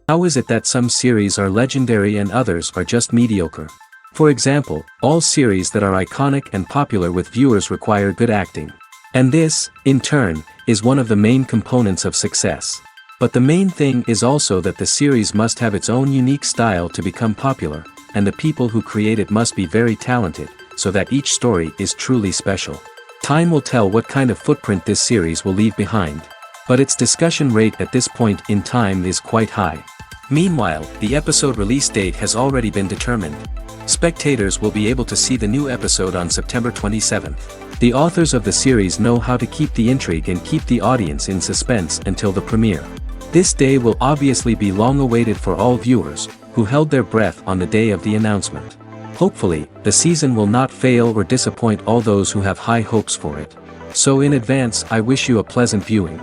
How is it that some series are legendary and others are just mediocre? For example, all series that are iconic and popular with viewers require good acting. And this, in turn, is one of the main components of success. But the main thing is also that the series must have its own unique style to become popular, and the people who create it must be very talented, so that each story is truly special. Time will tell what kind of footprint this series will leave behind. But its discussion rate at this point in time is quite high. Meanwhile, the episode release date has already been determined. Spectators will be able to see the new episode on September 27th. The authors of the series know how to keep the intrigue and keep the audience in suspense until the premiere. This day will obviously be long awaited for all viewers, who held their breath on the day of the announcement. Hopefully, the season will not fail or disappoint all those who have high hopes for it. So in advance, I wish you a pleasant viewing.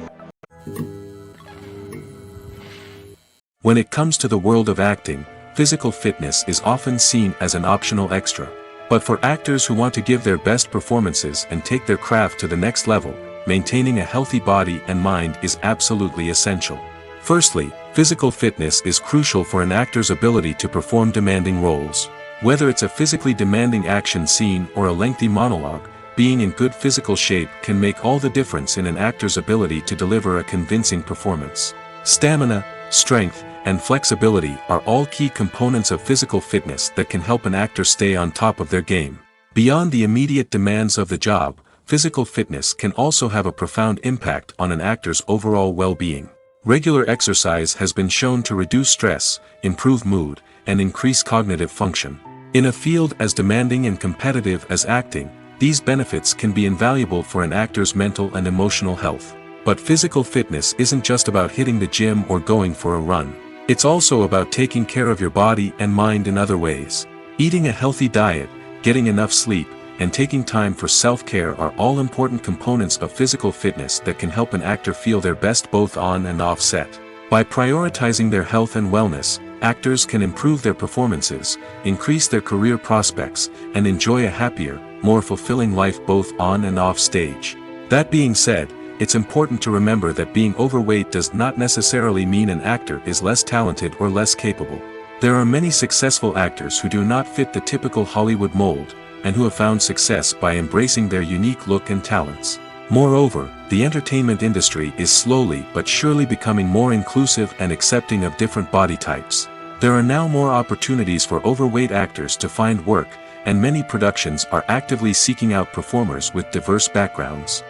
When it comes to the world of acting, physical fitness is often seen as an optional extra. But for actors who want to give their best performances and take their craft to the next level, maintaining a healthy body and mind is absolutely essential. Firstly, physical fitness is crucial for an actor's ability to perform demanding roles. Whether it's a physically demanding action scene or a lengthy monologue, being in good physical shape can make all the difference in an actor's ability to deliver a convincing performance. Stamina, strength, and flexibility are all key components of physical fitness that can help an actor stay on top of their game. Beyond the immediate demands of the job, physical fitness can also have a profound impact on an actor's overall well-being. Regular exercise has been shown to reduce stress, improve mood, and increase cognitive function. In a field as demanding and competitive as acting, these benefits can be invaluable for an actor's mental and emotional health. But physical fitness isn't just about hitting the gym or going for a run. It's also about taking care of your body and mind in other ways. Eating a healthy diet, getting enough sleep, and taking time for self-care are all important components of physical fitness that can help an actor feel their best both on and off set. By prioritizing their health and wellness, actors can improve their performances, increase their career prospects, and enjoy a happier, more fulfilling life both on and off stage. That being said, it's important to remember that being overweight does not necessarily mean an actor is less talented or less capable. There are many successful actors who do not fit the typical Hollywood mold, and who have found success by embracing their unique look and talents. Moreover, the entertainment industry is slowly but surely becoming more inclusive and accepting of different body types. There are now more opportunities for overweight actors to find work, and many productions are actively seeking out performers with diverse backgrounds.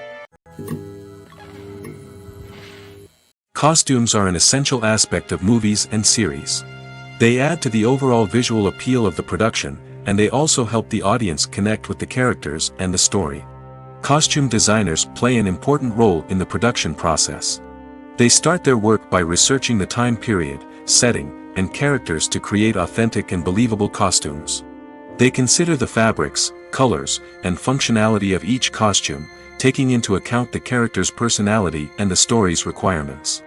Costumes are an essential aspect of movies and series. They add to the overall visual appeal of the production, and they also help the audience connect with the characters and the story. Costume designers play an important role in the production process. They start their work by researching the time period, setting, and characters to create authentic and believable costumes. They consider the fabrics, colors, and functionality of each costume, taking into account the character's personality and the story's requirements.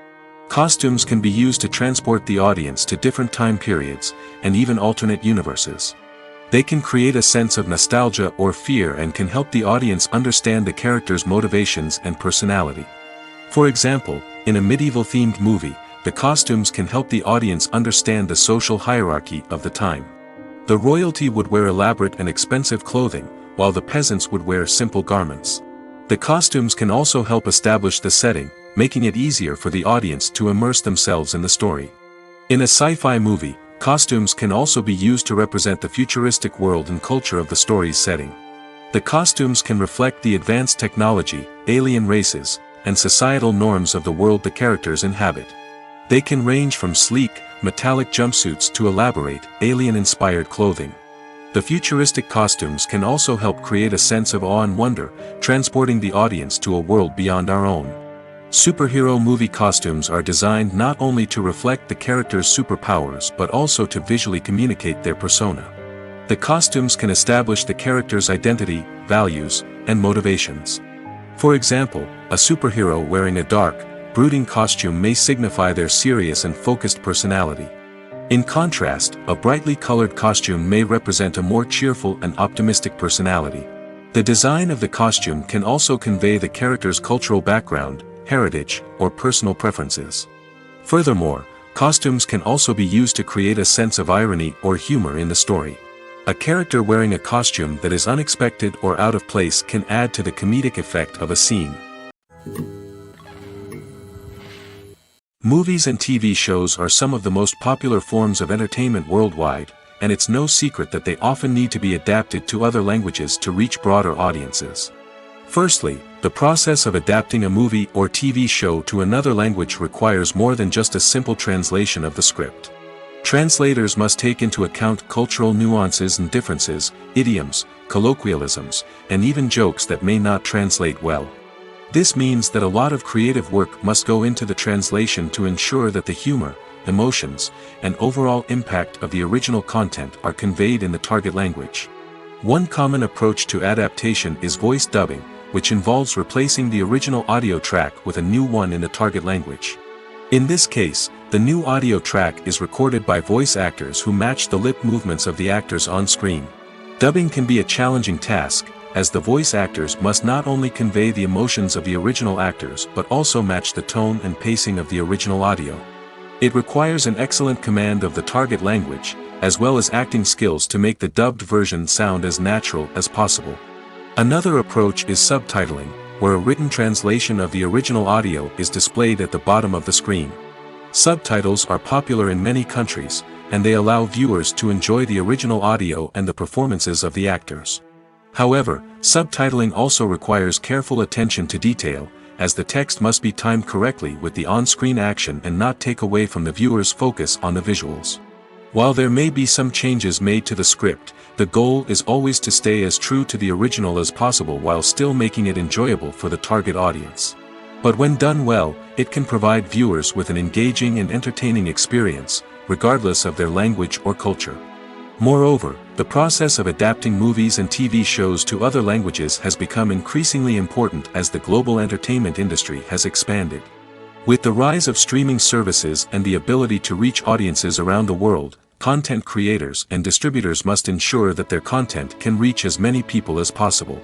Costumes can be used to transport the audience to different time periods, and even alternate universes. They can create a sense of nostalgia or fear and can help the audience understand the character's motivations and personality. For example, in a medieval-themed movie, the costumes can help the audience understand the social hierarchy of the time. The royalty would wear elaborate and expensive clothing, while the peasants would wear simple garments. The costumes can also help establish the setting, making it easier for the audience to immerse themselves in the story. In a sci-fi movie, costumes can also be used to represent the futuristic world and culture of the story's setting. The costumes can reflect the advanced technology, alien races, and societal norms of the world the characters inhabit. They can range from sleek, metallic jumpsuits to elaborate, alien-inspired clothing. The futuristic costumes can also help create a sense of awe and wonder, transporting the audience to a world beyond our own. Superhero movie costumes are designed not only to reflect the character's superpowers but also to visually communicate their persona. The costumes can establish the character's identity, values, and motivations. For example, a superhero wearing a dark, brooding costume may signify their serious and focused personality. In contrast, a brightly colored costume may represent a more cheerful and optimistic personality. The design of the costume can also convey the character's cultural background, heritage, or personal preferences. Furthermore, Costumes can also be used to create a sense of irony or humor in the story. A character wearing a costume that is unexpected or out of place can add to the comedic effect of a scene. Movies and TV shows are some of the most popular forms of entertainment worldwide, and it's no secret that they often need to be adapted to other languages to reach broader audiences. Firstly, the process of adapting a movie or TV show to another language requires more than just a simple translation of the script. Translators must take into account cultural nuances and differences, idioms, colloquialisms, and even jokes that may not translate well. This means that a lot of creative work must go into the translation to ensure that the humor, emotions, and overall impact of the original content are conveyed in the target language. One common approach to adaptation is voice dubbing, which involves replacing the original audio track with a new one in the target language. In this case, the new audio track is recorded by voice actors who match the lip movements of the actors on screen. Dubbing can be a challenging task, as the voice actors must not only convey the emotions of the original actors but also match the tone and pacing of the original audio. It requires an excellent command of the target language, as well as acting skills to make the dubbed version sound as natural as possible. Another approach is subtitling, where a written translation of the original audio is displayed at the bottom of the screen. Subtitles are popular in many countries, and they allow viewers to enjoy the original audio and the performances of the actors. However, subtitling also requires careful attention to detail, as the text must be timed correctly with the on-screen action and not take away from the viewer's focus on the visuals. While there may be some changes made to the script, the goal is always to stay as true to the original as possible while still making it enjoyable for the target audience. But when done well, it can provide viewers with an engaging and entertaining experience, regardless of their language or culture. Moreover, the process of adapting movies and TV shows to other languages has become increasingly important as the global entertainment industry has expanded. With the rise of streaming services and the ability to reach audiences around the world, content creators and distributors must ensure that their content can reach as many people as possible.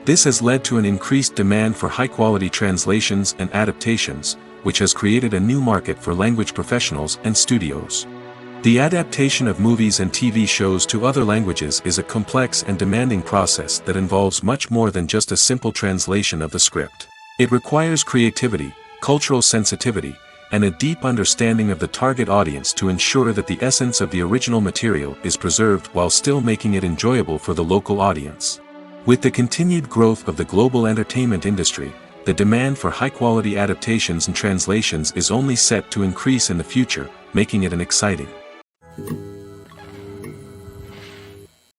This has led to an increased demand for high-quality translations and adaptations, which has created a new market for language professionals and studios. The adaptation of movies and TV shows to other languages is a complex and demanding process that involves much more than just a simple translation of the script. It requires creativity, cultural sensitivity, and a deep understanding of the target audience to ensure that the essence of the original material is preserved while still making it enjoyable for the local audience. With the continued growth of the global entertainment industry, the demand for high-quality adaptations and translations is only set to increase in the future, making it an exciting.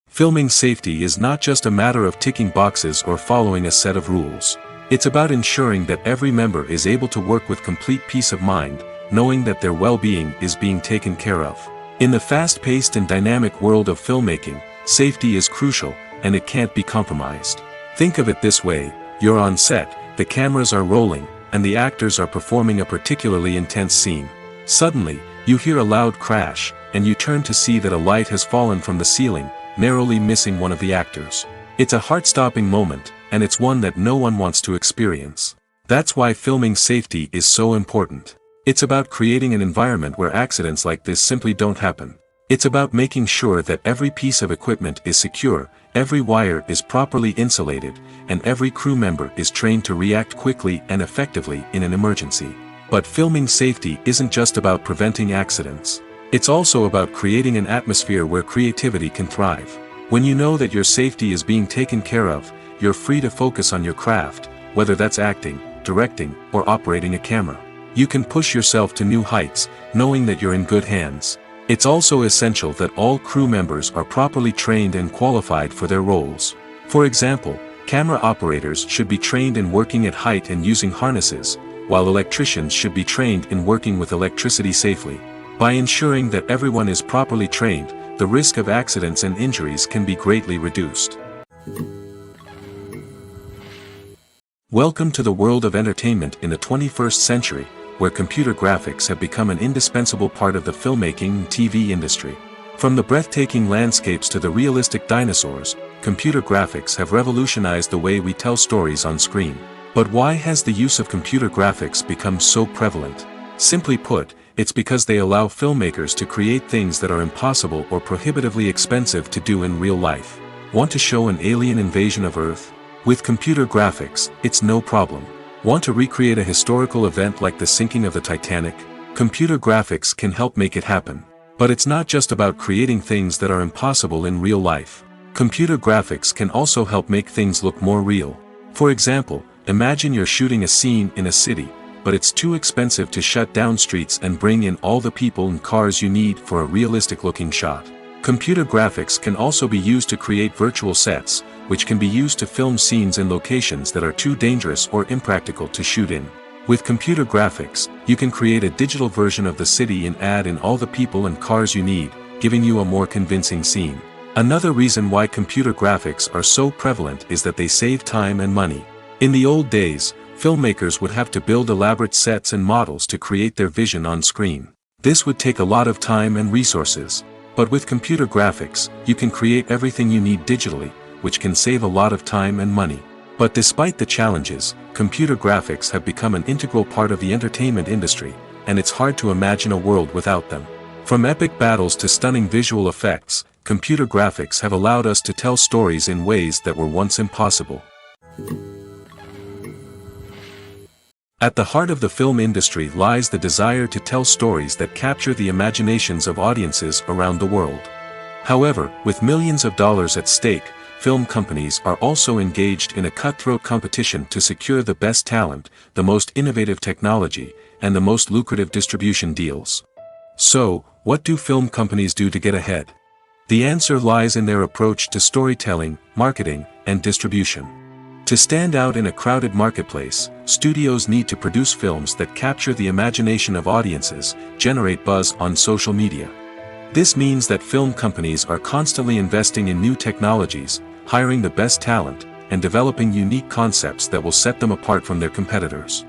Filming safety is not just a matter of ticking boxes or following a set of rules. It's about ensuring that every member is able to work with complete peace of mind, knowing that their well-being is being taken care of. In the fast-paced and dynamic world of filmmaking, safety is crucial, and it can't be compromised. Think of it this way: you're on set, the cameras are rolling, and the actors are performing a particularly intense scene. Suddenly, you hear a loud crash, and you turn to see that a light has fallen from the ceiling, narrowly missing one of the actors. It's a heart-stopping moment, and it's one that no one wants to experience. That's why filming safety is so important. It's about creating an environment where accidents like this simply don't happen. It's about making sure that every piece of equipment is secure, every wire is properly insulated, and every crew member is trained to react quickly and effectively in an emergency. But filming safety isn't just about preventing accidents. It's also about creating an atmosphere where creativity can thrive. When you know that your safety is being taken care of, you're free to focus on your craft, whether that's acting, directing, or operating a camera. You can push yourself to new heights, knowing that you're in good hands. It's also essential that all crew members are properly trained and qualified for their roles. For example, camera operators should be trained in working at height and using harnesses, while electricians should be trained in working with electricity safely. By ensuring that everyone is properly trained, the risk of accidents and injuries can be greatly reduced. Welcome to the world of entertainment in the 21st century, where computer graphics have become an indispensable part of the filmmaking and TV industry. From the breathtaking landscapes to the realistic dinosaurs, computer graphics have revolutionized the way we tell stories on screen. But why has the use of computer graphics become so prevalent? Simply put, It's because they allow filmmakers to create things that are impossible or prohibitively expensive to do in real life. Want to show an alien invasion of Earth? With computer graphics, it's no problem. Want to recreate a historical event like the sinking of the Titanic? Computer graphics can help make it happen. But it's not just about creating things that are impossible in real life. Computer graphics can also help make things look more real. For example, imagine you're shooting a scene in a city, but it's too expensive to shut down streets and bring in all the people and cars you need for a realistic-looking shot. Computer graphics can also be used to create virtual sets, which can be used to film scenes in locations that are too dangerous or impractical to shoot in. With computer graphics, you can create a digital version of the city and add in all the people and cars you need, giving you a more convincing scene. Another reason why computer graphics are so prevalent is that they save time and money. In the old days, filmmakers would have to build elaborate sets and models to create their vision on screen. This would take a lot of time and resources. But with computer graphics, you can create everything you need digitally, which can save a lot of time and money. But despite the challenges, computer graphics have become an integral part of the entertainment industry, and it's hard to imagine a world without them. From epic battles to stunning visual effects, computer graphics have allowed us to tell stories in ways that were once impossible. At the heart of the film industry lies the desire to tell stories that capture the imaginations of audiences around the world. However, with millions of dollars at stake, film companies are also engaged in a cutthroat competition to secure the best talent, the most innovative technology, and the most lucrative distribution deals. So, what do film companies do to get ahead? The answer lies in their approach to storytelling, marketing, and distribution. To stand out in a crowded marketplace, studios need to produce films that capture the imagination of audiences, generate buzz on social media. This means that film companies are constantly investing in new technologies, hiring the best talent, and developing unique concepts that will set them apart from their competitors.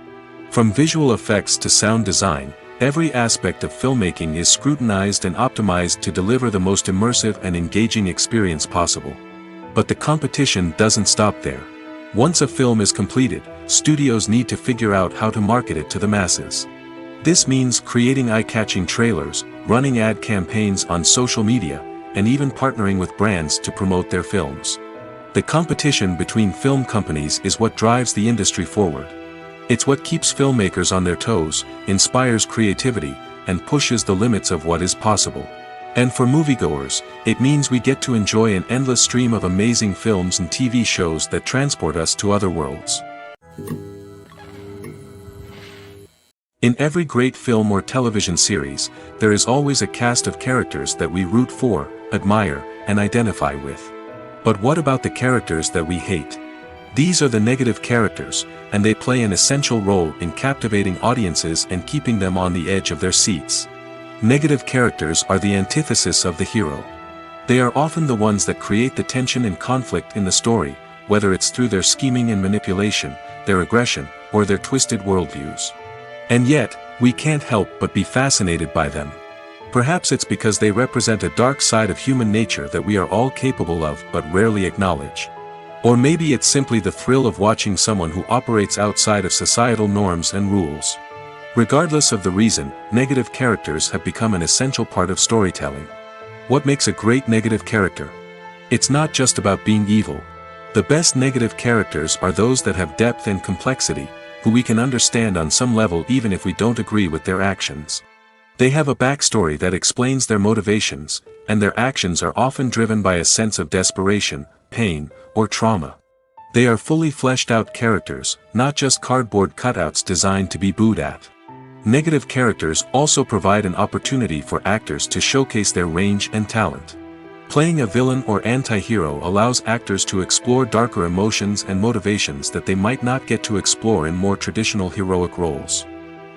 From visual effects to sound design, every aspect of filmmaking is scrutinized and optimized to deliver the most immersive and engaging experience possible. But the competition doesn't stop there. Once a film is completed, studios need to figure out how to market it to the masses. This means creating eye-catching trailers, running ad campaigns on social media, and even partnering with brands to promote their films. The competition between film companies is what drives the industry forward. It's what keeps filmmakers on their toes, inspires creativity, and pushes the limits of what is possible. And for moviegoers, it means we get to enjoy an endless stream of amazing films and TV shows that transport us to other worlds. In every great film or television series, there is always a cast of characters that we root for, admire, and identify with. But what about the characters that we hate? These are the negative characters, and they play an essential role in captivating audiences and keeping them on the edge of their seats. Negative characters are the antithesis of the hero. They are often the ones that create the tension and conflict in the story, whether it's through their scheming and manipulation, their aggression, or their twisted worldviews. And yet, we can't help but be fascinated by them. Perhaps it's because they represent a dark side of human nature that we are all capable of but rarely acknowledge. Or maybe it's simply the thrill of watching someone who operates outside of societal norms and rules. Regardless of the reason, negative characters have become an essential part of storytelling. What makes a great negative character? It's not just about being evil. The best negative characters are those that have depth and complexity, who we can understand on some level even if we don't agree with their actions. They have a backstory that explains their motivations, and their actions are often driven by a sense of desperation, pain, or trauma. They are fully fleshed out characters, not just cardboard cutouts designed to be booed at. Negative characters also provide an opportunity for actors to showcase their range and talent. Playing a villain or anti-hero allows actors to explore darker emotions and motivations that they might not get to explore in more traditional heroic roles.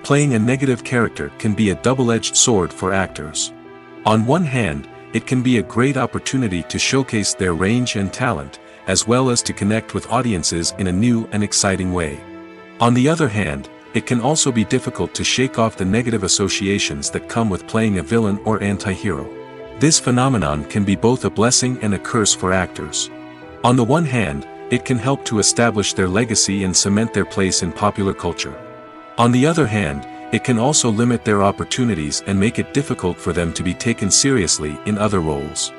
Playing a negative character can be a double-edged sword for actors. On one hand, it can be a great opportunity to showcase their range and talent, as well as to connect with audiences in a new and exciting way. On the other hand, it can also be difficult to shake off the negative associations that come with playing a villain or anti-hero. This phenomenon can be both a blessing and a curse for actors. On the one hand, it can help to establish their legacy and cement their place in popular culture. On the other hand, it can also limit their opportunities and make it difficult for them to be taken seriously in other roles.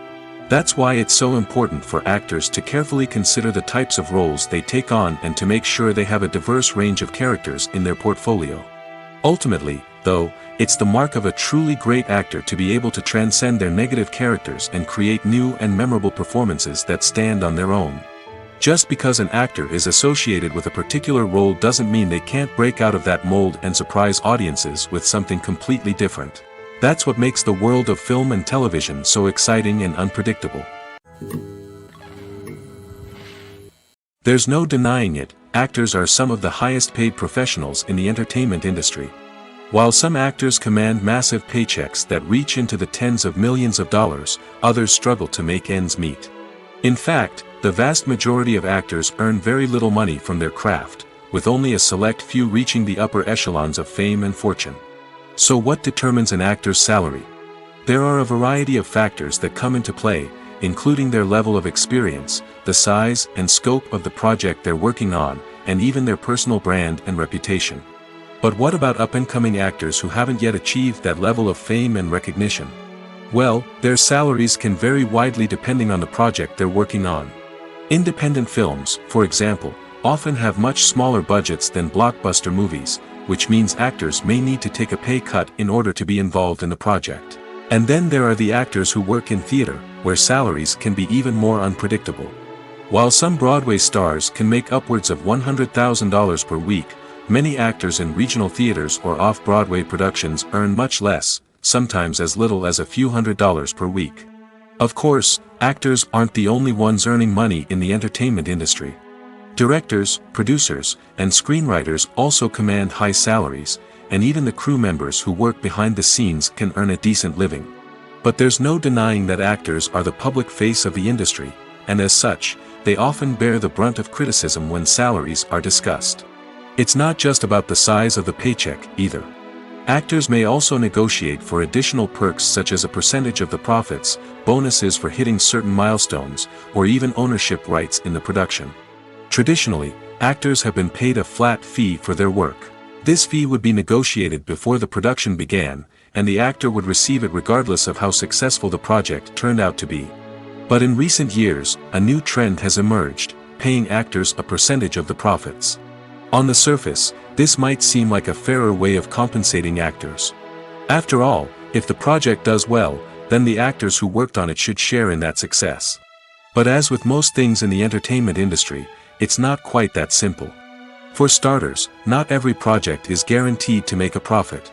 That's why it's so important for actors to carefully consider the types of roles they take on and to make sure they have a diverse range of characters in their portfolio. Ultimately, though, it's the mark of a truly great actor to be able to transcend their negative characters and create new and memorable performances that stand on their own. Just because an actor is associated with a particular role doesn't mean they can't break out of that mold and surprise audiences with something completely different. That's what makes the world of film and television so exciting and unpredictable. There's no denying it, actors are some of the highest paid professionals in the entertainment industry. While some actors command massive paychecks that reach into the tens of millions of dollars, others struggle to make ends meet. In fact, the vast majority of actors earn very little money from their craft, with only a select few reaching the upper echelons of fame and fortune. So what determines an actor's salary? There are a variety of factors that come into play, including their level of experience, the size and scope of the project they're working on, and even their personal brand and reputation. But what about up-and-coming actors who haven't yet achieved that level of fame and recognition? Well, their salaries can vary widely depending on the project they're working on. Independent films, for example, often have much smaller budgets than blockbuster movies, which means actors may need to take a pay cut in order to be involved in the project. And then there are the actors who work in theater, where salaries can be even more unpredictable. While some Broadway stars can make upwards of $100,000 per week, many actors in regional theaters or off-Broadway productions earn much less, sometimes as little as a few $100s per week. Of course, actors aren't the only ones earning money in the entertainment industry. Directors, producers, and screenwriters also command high salaries, and even the crew members who work behind the scenes can earn a decent living. But there's no denying that actors are the public face of the industry, and as such, they often bear the brunt of criticism when salaries are discussed. It's not just about the size of the paycheck, either. Actors may also negotiate for additional perks such as a percentage of the profits, bonuses for hitting certain milestones, or even ownership rights in the production. Traditionally, actors have been paid a flat fee for their work. This fee would be negotiated before the production began, and the actor would receive it regardless of how successful the project turned out to be. But in recent years, a new trend has emerged, paying actors a percentage of the profits. On the surface, this might seem like a fairer way of compensating actors. After all, if the project does well, then the actors who worked on it should share in that success. But as with most things in the entertainment industry, it's not quite that simple. For starters, not every project is guaranteed to make a profit.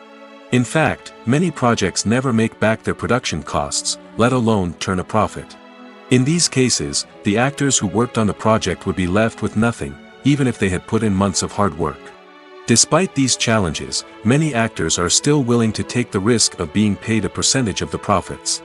In fact, many projects never make back their production costs, let alone turn a profit. In these cases, the actors who worked on the project would be left with nothing, even if they had put in months of hard work. Despite these challenges, many actors are still willing to take the risk of being paid a percentage of the profits.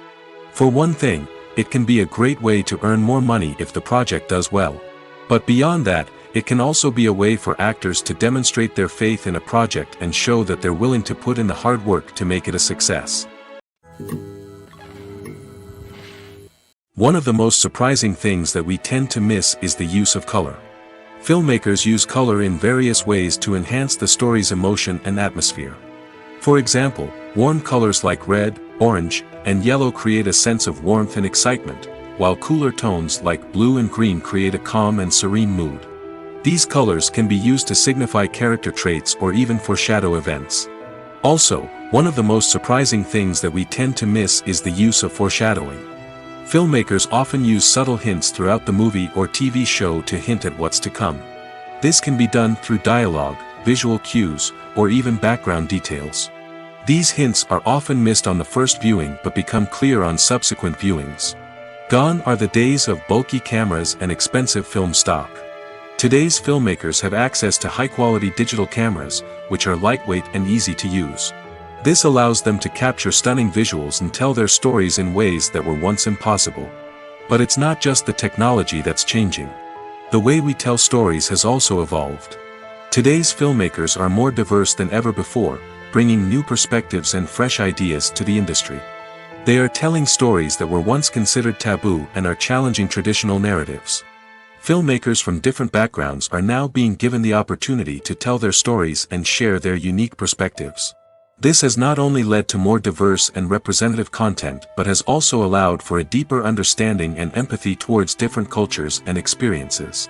For one thing, it can be a great way to earn more money if the project does well. But beyond that, it can also be a way for actors to demonstrate their faith in a project and show that they're willing to put in the hard work to make it a success. One of the most surprising things that we tend to miss is the use of color. Filmmakers use color in various ways to enhance the story's emotion and atmosphere. For example, warm colors like red, orange, and yellow create a sense of warmth and excitement, while cooler tones like blue and green create a calm and serene mood. These colors can be used to signify character traits or even foreshadow events. Also, one of the most surprising things that we tend to miss is the use of foreshadowing. Filmmakers often use subtle hints throughout the movie or TV show to hint at what's to come. This can be done through dialogue, visual cues, or even background details. These hints are often missed on the first viewing but become clear on subsequent viewings. Gone are the days of bulky cameras and expensive film stock. Today's filmmakers have access to high-quality digital cameras, which are lightweight and easy to use. This allows them to capture stunning visuals and tell their stories in ways that were once impossible. But it's not just the technology that's changing. The way we tell stories has also evolved. Today's filmmakers are more diverse than ever before, bringing new perspectives and fresh ideas to the industry. They are telling stories that were once considered taboo and are challenging traditional narratives. Filmmakers from different backgrounds are now being given the opportunity to tell their stories and share their unique perspectives. This has not only led to more diverse and representative content but has also allowed for a deeper understanding and empathy towards different cultures and experiences.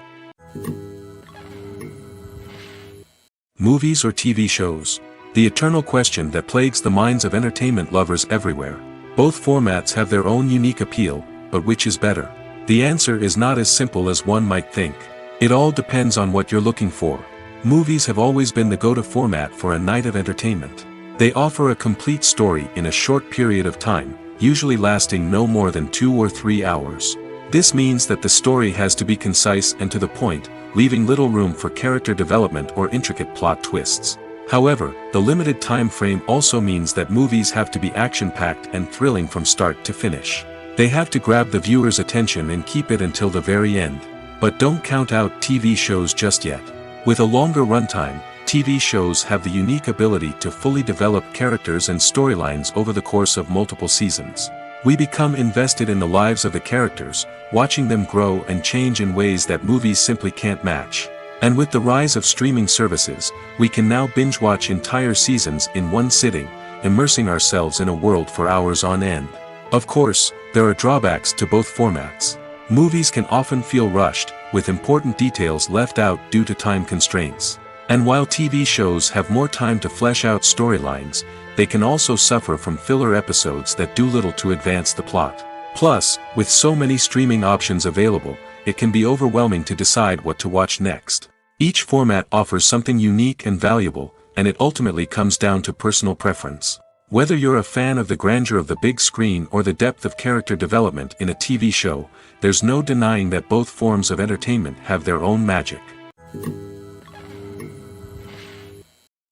Movies or TV shows? The eternal question that plagues the minds of entertainment lovers everywhere. Both formats have their own unique appeal, but which is better? The answer is not as simple as one might think. It all depends on what you're looking for. Movies have always been the go-to format for a night of entertainment. They offer a complete story in a short period of time, usually lasting no more than 2 or 3 hours. This means that the story has to be concise and to the point, leaving little room for character development or intricate plot twists. However, the limited time frame also means that movies have to be action-packed and thrilling from start to finish. They have to grab the viewer's attention and keep it until the very end. But don't count out TV shows just yet. With a longer runtime, TV shows have the unique ability to fully develop characters and storylines over the course of multiple seasons. We become invested in the lives of the characters, watching them grow and change in ways that movies simply can't match. And with the rise of streaming services, we can now binge-watch entire seasons in one sitting, immersing ourselves in a world for hours on end. Of course, there are drawbacks to both formats. Movies can often feel rushed, with important details left out due to time constraints. And while TV shows have more time to flesh out storylines, they can also suffer from filler episodes that do little to advance the plot. Plus, with so many streaming options available, it can be overwhelming to decide what to watch next. Each format offers something unique and valuable, and it ultimately comes down to personal preference. Whether you're a fan of the grandeur of the big screen or the depth of character development in a TV show, there's no denying that both forms of entertainment have their own magic.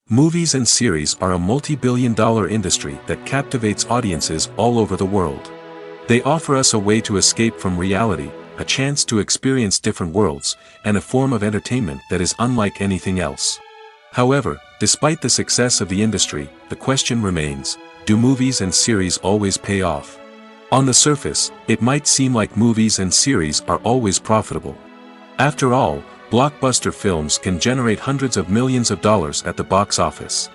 Movies and series are a multi-billion-dollar industry that captivates audiences all over the world. They offer us a way to escape from reality, a chance to experience different worlds, and a form of entertainment that is unlike anything else. However, despite the success of the industry, the question remains, do movies and series always pay off? On the surface, it might seem like movies and series are always profitable. After all, blockbuster films can generate hundreds of millions of dollars at the box office.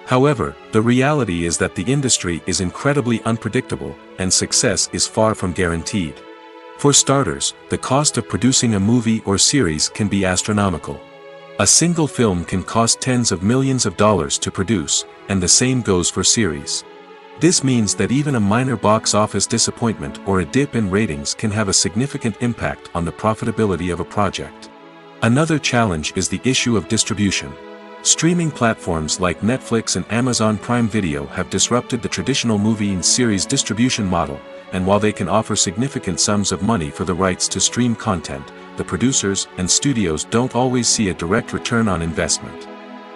However, the reality is that the industry is incredibly unpredictable, and success is far from guaranteed. For starters, the cost of producing a movie or series can be astronomical. A single film can cost tens of millions of dollars to produce, and the same goes for series. This means that even a minor box office disappointment or a dip in ratings can have a significant impact on the profitability of a project. Another challenge is the issue of distribution. Streaming platforms like Netflix and Amazon Prime Video have disrupted the traditional movie and series distribution model, and while they can offer significant sums of money for the rights to stream content, the producers and studios don't always see a direct return on investment.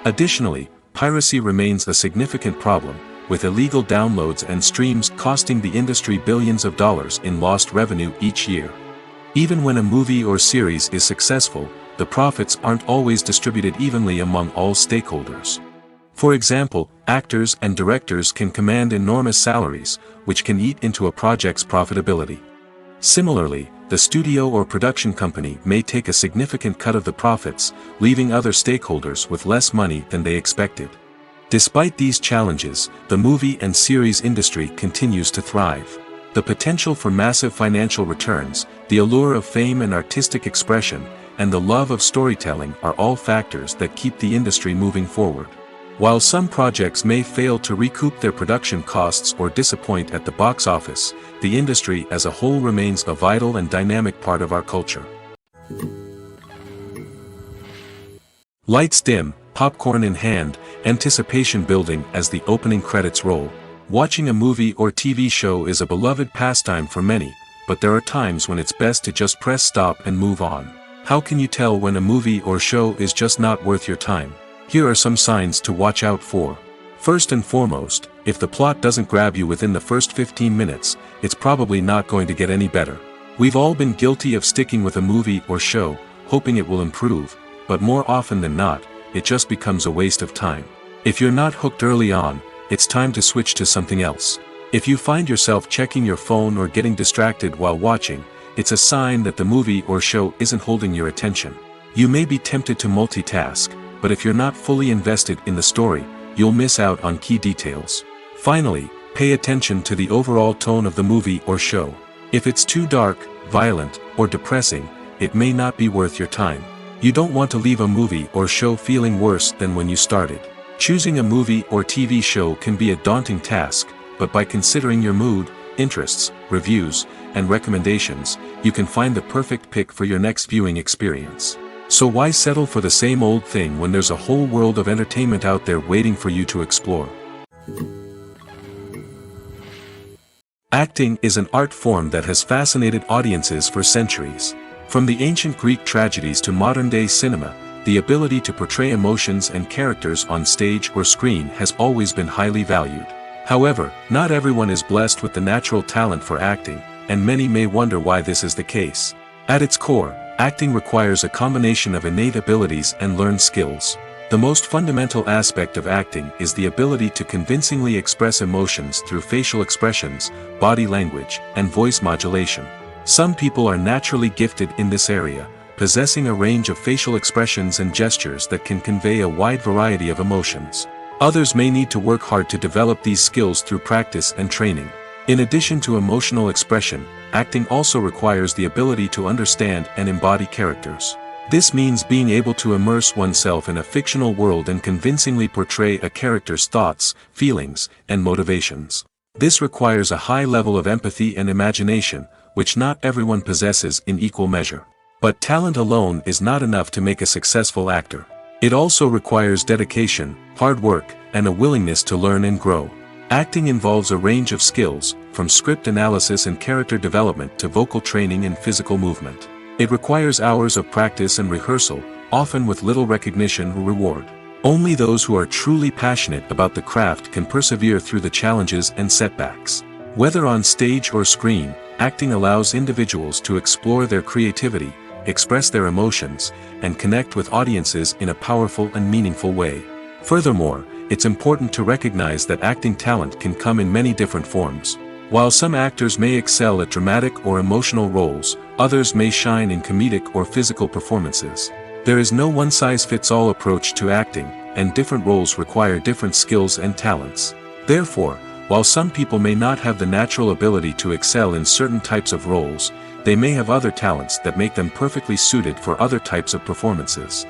Additionally, piracy remains a significant problem, with illegal downloads and streams costing the industry billions of dollars in lost revenue each year. Even when a movie or series is successful, the profits aren't always distributed evenly among all stakeholders. For example, actors and directors can command enormous salaries, which can eat into a project's profitability. Similarly, the studio or production company may take a significant cut of the profits, leaving other stakeholders with less money than they expected. Despite these challenges, the movie and series industry continues to thrive. The potential for massive financial returns, the allure of fame and artistic expression, and the love of storytelling are all factors that keep the industry moving forward. While some projects may fail to recoup their production costs or disappoint at the box office, the industry as a whole remains a vital and dynamic part of our culture. Lights dim, popcorn in hand, anticipation building as the opening credits roll. Watching a movie or TV show is a beloved pastime for many, but there are times when it's best to just press stop and move on. How can you tell when a movie or show is just not worth your time? Here are some signs to watch out for. First and foremost, if the plot doesn't grab you within the first 15 minutes, it's probably not going to get any better. We've all been guilty of sticking with a movie or show, hoping it will improve, but more often than not, it just becomes a waste of time. If you're not hooked early on, it's time to switch to something else. If you find yourself checking your phone or getting distracted while watching, it's a sign that the movie or show isn't holding your attention. You may be tempted to multitask, but if you're not fully invested in the story, you'll miss out on key details. Finally, pay attention to the overall tone of the movie or show. If it's too dark, violent, or depressing, it may not be worth your time. You don't want to leave a movie or show feeling worse than when you started. Choosing a movie or TV show can be a daunting task, but by considering your mood, interests, reviews, and recommendations, you can find the perfect pick for your next viewing experience. So why settle for the same old thing when there's a whole world of entertainment out there waiting for you to explore? Acting is an art form that has fascinated audiences for centuries. From the ancient Greek tragedies to modern-day cinema, the ability to portray emotions and characters on stage or screen has always been highly valued. However, not everyone is blessed with the natural talent for acting, and many may wonder why this is the case. At its core, acting requires a combination of innate abilities and learned skills. The most fundamental aspect of acting is the ability to convincingly express emotions through facial expressions, body language, and voice modulation. Some people are naturally gifted in this area, possessing a range of facial expressions and gestures that can convey a wide variety of emotions. Others may need to work hard to develop these skills through practice and training. In addition to emotional expression, acting also requires the ability to understand and embody characters. This means being able to immerse oneself in a fictional world and convincingly portray a character's thoughts, feelings, and motivations. This requires a high level of empathy and imagination, which not everyone possesses in equal measure. But talent alone is not enough to make a successful actor. It also requires dedication, hard work, and a willingness to learn and grow. Acting involves a range of skills, from script analysis and character development to vocal training and physical movement. It requires hours of practice and rehearsal, often with little recognition or reward. Only those who are truly passionate about the craft can persevere through the challenges and setbacks. Whether on stage or screen, acting allows individuals to explore their creativity, express their emotions, and connect with audiences in a powerful and meaningful way. Furthermore, it's important to recognize that acting talent can come in many different forms. While some actors may excel at dramatic or emotional roles, others may shine in comedic or physical performances. There is no one-size-fits-all approach to acting, and different roles require different skills and talents. Therefore, while some people may not have the natural ability to excel in certain types of roles, they may have other talents that make them perfectly suited for other types of performances.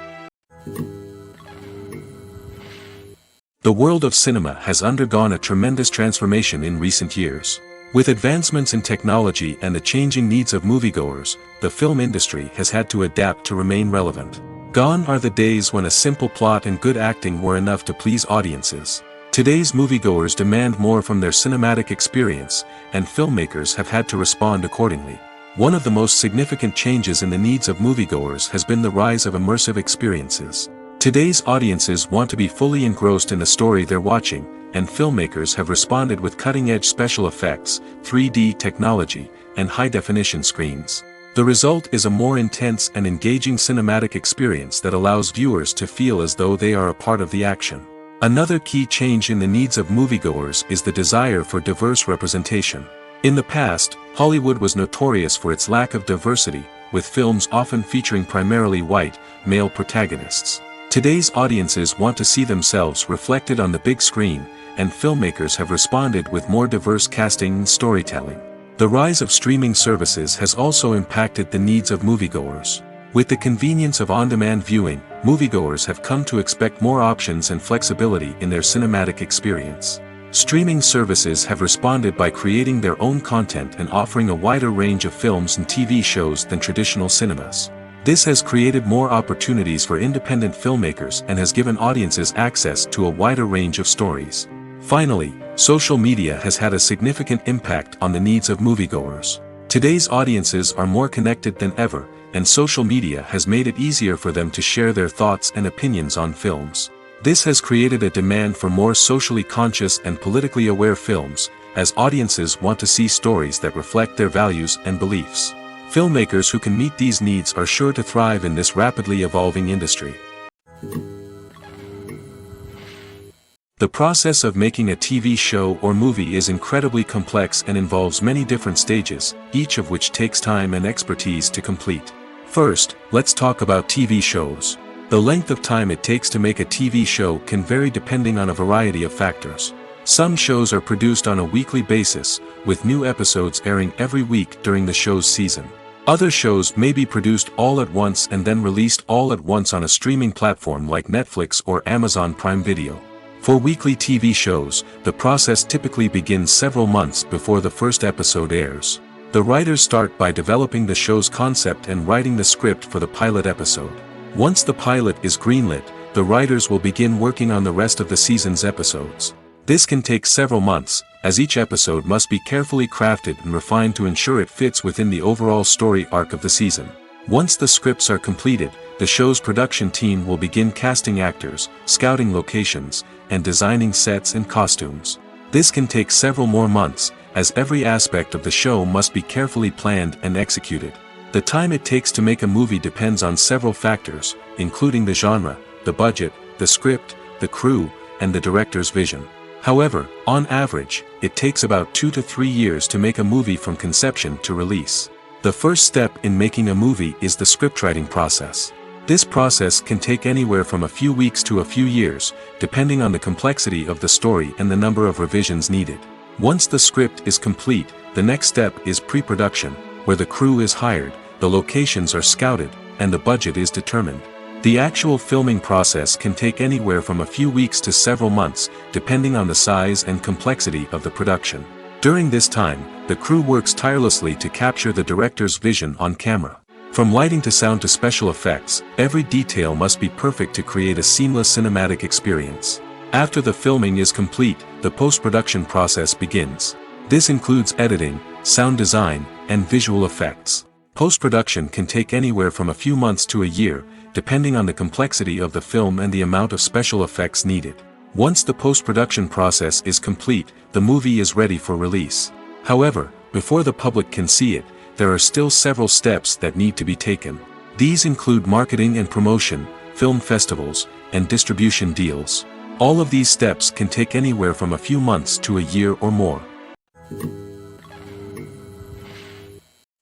The world of cinema has undergone a tremendous transformation in recent years. With advancements in technology and the changing needs of moviegoers, the film industry has had to adapt to remain relevant. Gone are the days when a simple plot and good acting were enough to please audiences. Today's moviegoers demand more from their cinematic experience, and filmmakers have had to respond accordingly. One of the most significant changes in the needs of moviegoers has been the rise of immersive experiences. Today's audiences want to be fully engrossed in the story they're watching, and filmmakers have responded with cutting-edge special effects, 3D technology, and high-definition screens. The result is a more intense and engaging cinematic experience that allows viewers to feel as though they are a part of the action. Another key change in the needs of moviegoers is the desire for diverse representation. In the past, Hollywood was notorious for its lack of diversity, with films often featuring primarily white, male protagonists. Today's audiences want to see themselves reflected on the big screen, and filmmakers have responded with more diverse casting and storytelling. The rise of streaming services has also impacted the needs of moviegoers. With the convenience of on-demand viewing, moviegoers have come to expect more options and flexibility in their cinematic experience. Streaming services have responded by creating their own content and offering a wider range of films and TV shows than traditional cinemas. This has created more opportunities for independent filmmakers and has given audiences access to a wider range of stories. Finally, social media has had a significant impact on the needs of moviegoers. Today's audiences are more connected than ever, and social media has made it easier for them to share their thoughts and opinions on films. This has created a demand for more socially conscious and politically aware films, as audiences want to see stories that reflect their values and beliefs. Filmmakers who can meet these needs are sure to thrive in this rapidly evolving industry. The process of making a TV show or movie is incredibly complex and involves many different stages, each of which takes time and expertise to complete. First, let's talk about TV shows. The length of time it takes to make a TV show can vary depending on a variety of factors. Some shows are produced on a weekly basis, with new episodes airing every week during the show's season. Other shows may be produced all at once and then released all at once on a streaming platform like Netflix or Amazon Prime Video. For weekly TV shows, the process typically begins several months before the first episode airs. The writers start by developing the show's concept and writing the script for the pilot episode. Once the pilot is greenlit, the writers will begin working on the rest of the season's episodes. This can take several months, as each episode must be carefully crafted and refined to ensure it fits within the overall story arc of the season. Once the scripts are completed, the show's production team will begin casting actors, scouting locations, and designing sets and costumes. This can take several more months, as every aspect of the show must be carefully planned and executed. The time it takes to make a movie depends on several factors, including the genre, the budget, the script, the crew, and the director's vision. However, on average, it takes about 2 to 3 years to make a movie from conception to release. The first step in making a movie is the scriptwriting process. This process can take anywhere from a few weeks to a few years, depending on the complexity of the story and the number of revisions needed. Once the script is complete, the next step is pre-production, where the crew is hired, the locations are scouted, and the budget is determined. The actual filming process can take anywhere from a few weeks to several months, depending on the size and complexity of the production. During this time, the crew works tirelessly to capture the director's vision on camera. From lighting to sound to special effects, every detail must be perfect to create a seamless cinematic experience. After the filming is complete, the post-production process begins. This includes editing, sound design, and visual effects. Post-production can take anywhere from a few months to a year, depending on the complexity of the film and the amount of special effects needed. Once the post-production process is complete, the movie is ready for release. However, before the public can see it, there are still several steps that need to be taken. These include marketing and promotion, film festivals, and distribution deals. All of these steps can take anywhere from a few months to a year or more.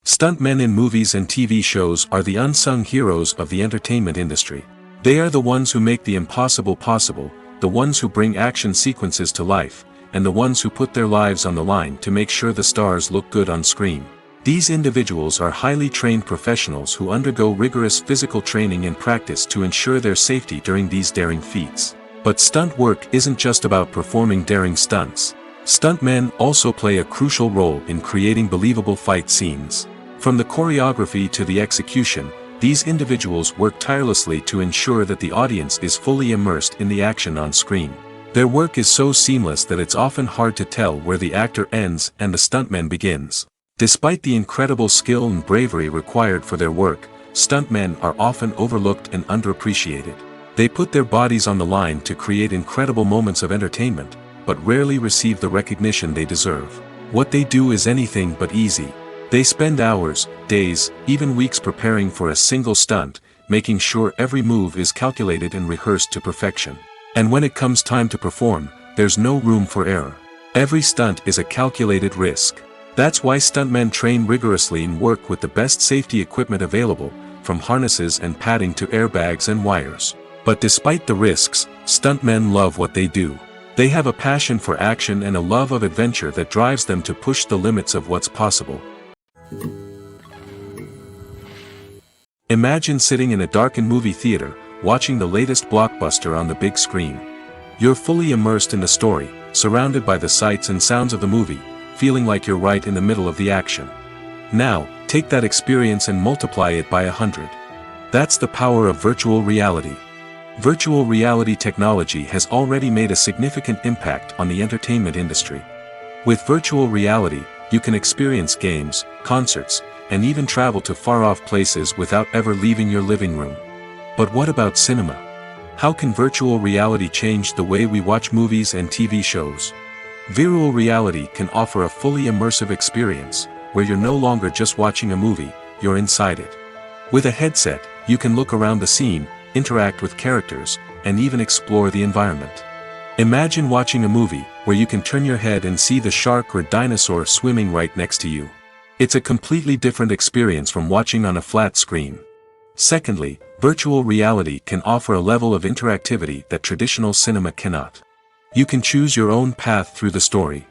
Stuntmen in movies and TV shows are the unsung heroes of the entertainment industry. They are the ones who make the impossible possible, the ones who bring action sequences to life, and the ones who put their lives on the line to make sure the stars look good on screen. These individuals are highly trained professionals who undergo rigorous physical training and practice to ensure their safety during these daring feats. But stunt work isn't just about performing daring stunts. Stuntmen also play a crucial role in creating believable fight scenes. From the choreography to the execution, these individuals work tirelessly to ensure that the audience is fully immersed in the action on screen. Their work is so seamless that it's often hard to tell where the actor ends and the stuntman begins. Despite the incredible skill and bravery required for their work, stuntmen are often overlooked and underappreciated. They put their bodies on the line to create incredible moments of entertainment, but rarely receive the recognition they deserve. What they do is anything but easy. They spend hours, days, even weeks preparing for a single stunt, making sure every move is calculated and rehearsed to perfection. And when it comes time to perform, there's no room for error. Every stunt is a calculated risk. That's why stuntmen train rigorously and work with the best safety equipment available, from harnesses and padding to airbags and wires. But despite the risks, stuntmen love what they do. They have a passion for action and a love of adventure that drives them to push the limits of what's possible. Imagine sitting in a darkened movie theater, watching the latest blockbuster on the big screen. You're fully immersed in the story, surrounded by the sights and sounds of the movie, feeling like you're right in the middle of the action. Now, take that experience and multiply it by 100. That's the power of virtual reality. Virtual reality technology has already made a significant impact on the entertainment industry. With virtual reality, you can experience games, concerts, and even travel to far-off places without ever leaving your living room. But what about cinema? How can virtual reality change the way we watch movies and TV shows? Virtual reality can offer a fully immersive experience, where you're no longer just watching a movie, you're inside it. With a headset, you can look around the scene, interact with characters, and even explore the environment. Imagine watching a movie, where you can turn your head and see the shark or dinosaur swimming right next to you. It's a completely different experience from watching on a flat screen. Secondly, virtual reality can offer a level of interactivity that traditional cinema cannot. You can choose your own path through the story.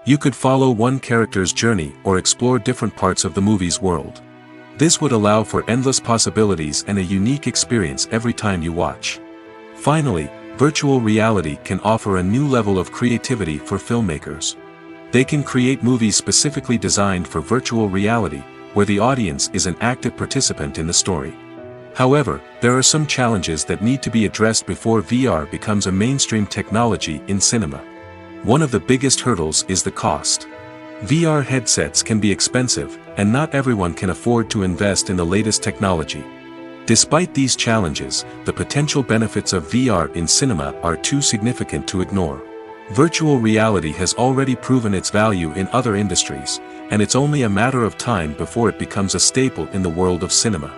You could follow one character's journey or explore different parts of the movie's world. This would allow for endless possibilities and a unique experience every time you watch. Finally, virtual reality can offer a new level of creativity for filmmakers. They can create movies specifically designed for virtual reality, where the audience is an active participant in the story. However, there are some challenges that need to be addressed before VR becomes a mainstream technology in cinema. One of the biggest hurdles is the cost. VR headsets can be expensive, and not everyone can afford to invest in the latest technology. Despite these challenges, the potential benefits of VR in cinema are too significant to ignore. Virtual reality has already proven its value in other industries, and it's only a matter of time before it becomes a staple in the world of cinema.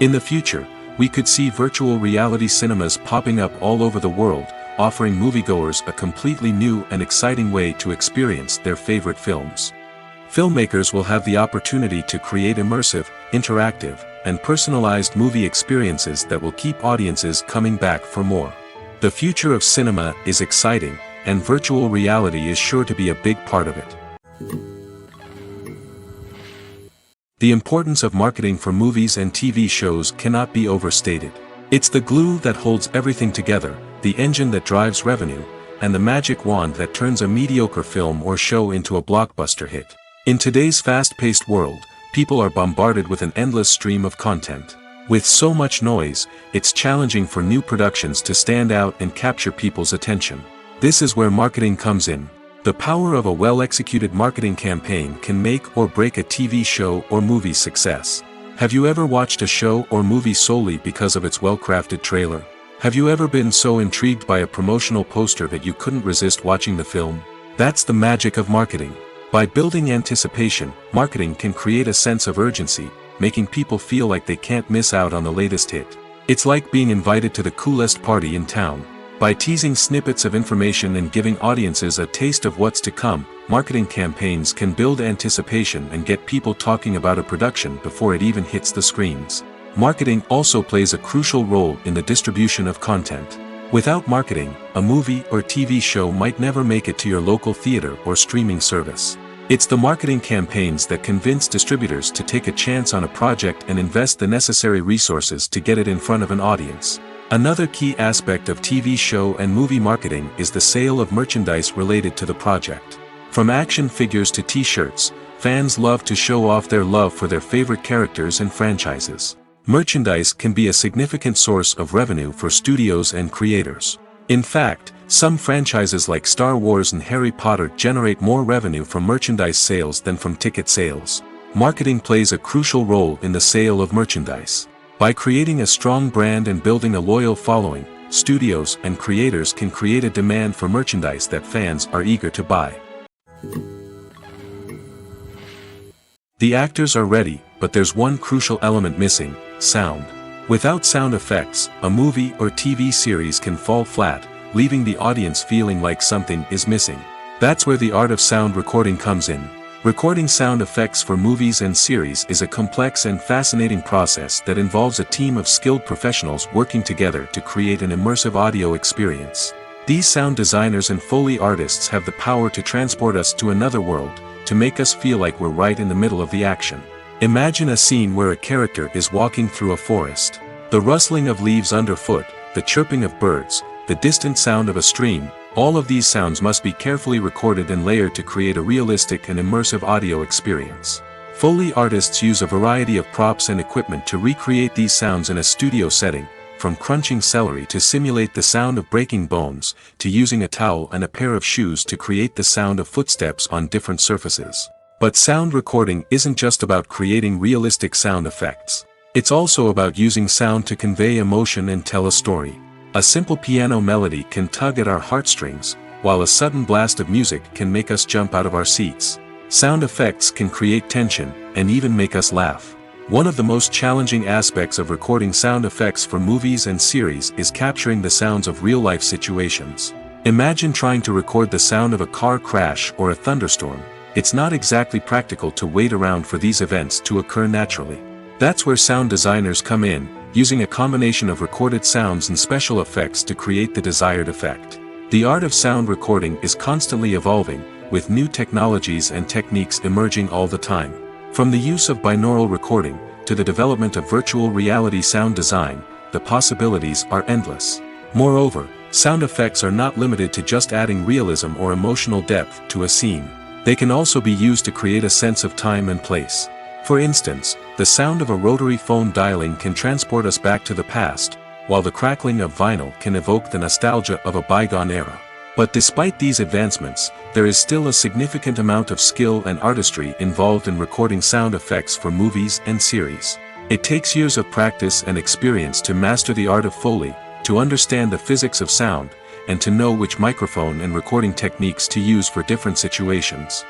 In the future, we could see virtual reality cinemas popping up all over the world, offering moviegoers a completely new and exciting way to experience their favorite films. Filmmakers will have the opportunity to create immersive, interactive, and personalized movie experiences that will keep audiences coming back for more. The future of cinema is exciting, and virtual reality is sure to be a big part of it. The importance of marketing for movies and TV shows cannot be overstated. It's the glue that holds everything together, the engine that drives revenue, and the magic wand that turns a mediocre film or show into a blockbuster hit. In today's fast-paced world, people are bombarded with an endless stream of content. With so much noise, it's challenging for new productions to stand out and capture people's attention. This is where marketing comes in. The power of a well-executed marketing campaign can make or break a TV show or movie's success. Have you ever watched a show or movie solely because of its well-crafted trailer? Have you ever been so intrigued by a promotional poster that you couldn't resist watching the film? That's the magic of marketing. By building anticipation, marketing can create a sense of urgency, making people feel like they can't miss out on the latest hit. It's like being invited to the coolest party in town. By teasing snippets of information and giving audiences a taste of what's to come, marketing campaigns can build anticipation and get people talking about a production before it even hits the screens. Marketing also plays a crucial role in the distribution of content. Without marketing, a movie or TV show might never make it to your local theater or streaming service. It's the marketing campaigns that convince distributors to take a chance on a project and invest the necessary resources to get it in front of an audience. Another key aspect of TV show and movie marketing is the sale of merchandise related to the project. From action figures to t-shirts, fans love to show off their love for their favorite characters and franchises. Merchandise can be a significant source of revenue for studios and creators. In fact, some franchises like Star Wars and Harry Potter generate more revenue from merchandise sales than from ticket sales. Marketing plays a crucial role in the sale of merchandise. By creating a strong brand and building a loyal following, studios and creators can create a demand for merchandise that fans are eager to buy. The actors are ready, but there's one crucial element missing: sound. Without sound effects, a movie or TV series can fall flat, leaving the audience feeling like something is missing. That's where the art of sound recording comes in. Recording sound effects for movies and series is a complex and fascinating process that involves a team of skilled professionals working together to create an immersive audio experience. These sound designers and Foley artists have the power to transport us to another world, to make us feel like we're right in the middle of the action. Imagine a scene where a character is walking through a forest. The rustling of leaves underfoot, the chirping of birds, the distant sound of a stream, all of these sounds must be carefully recorded and layered to create a realistic and immersive audio experience. Foley artists use a variety of props and equipment to recreate these sounds in a studio setting, from crunching celery to simulate the sound of breaking bones, to using a towel and a pair of shoes to create the sound of footsteps on different surfaces. But sound recording isn't just about creating realistic sound effects. It's also about using sound to convey emotion and tell a story. A simple piano melody can tug at our heartstrings, while a sudden blast of music can make us jump out of our seats. Sound effects can create tension, and even make us laugh. One of the most challenging aspects of recording sound effects for movies and series is capturing the sounds of real-life situations. Imagine trying to record the sound of a car crash or a thunderstorm. It's not exactly practical to wait around for these events to occur naturally. That's where sound designers come in, using a combination of recorded sounds and special effects to create the desired effect. The art of sound recording is constantly evolving, with new technologies and techniques emerging all the time. From the use of binaural recording, to the development of virtual reality sound design, the possibilities are endless. Moreover, sound effects are not limited to just adding realism or emotional depth to a scene. They can also be used to create a sense of time and place. For instance, the sound of a rotary phone dialing can transport us back to the past, while the crackling of vinyl can evoke the nostalgia of a bygone era. But despite these advancements, there is still a significant amount of skill and artistry involved in recording sound effects for movies and series. It takes years of practice and experience to master the art of Foley, to understand the physics of sound, and to know which microphone and recording techniques to use for different situations.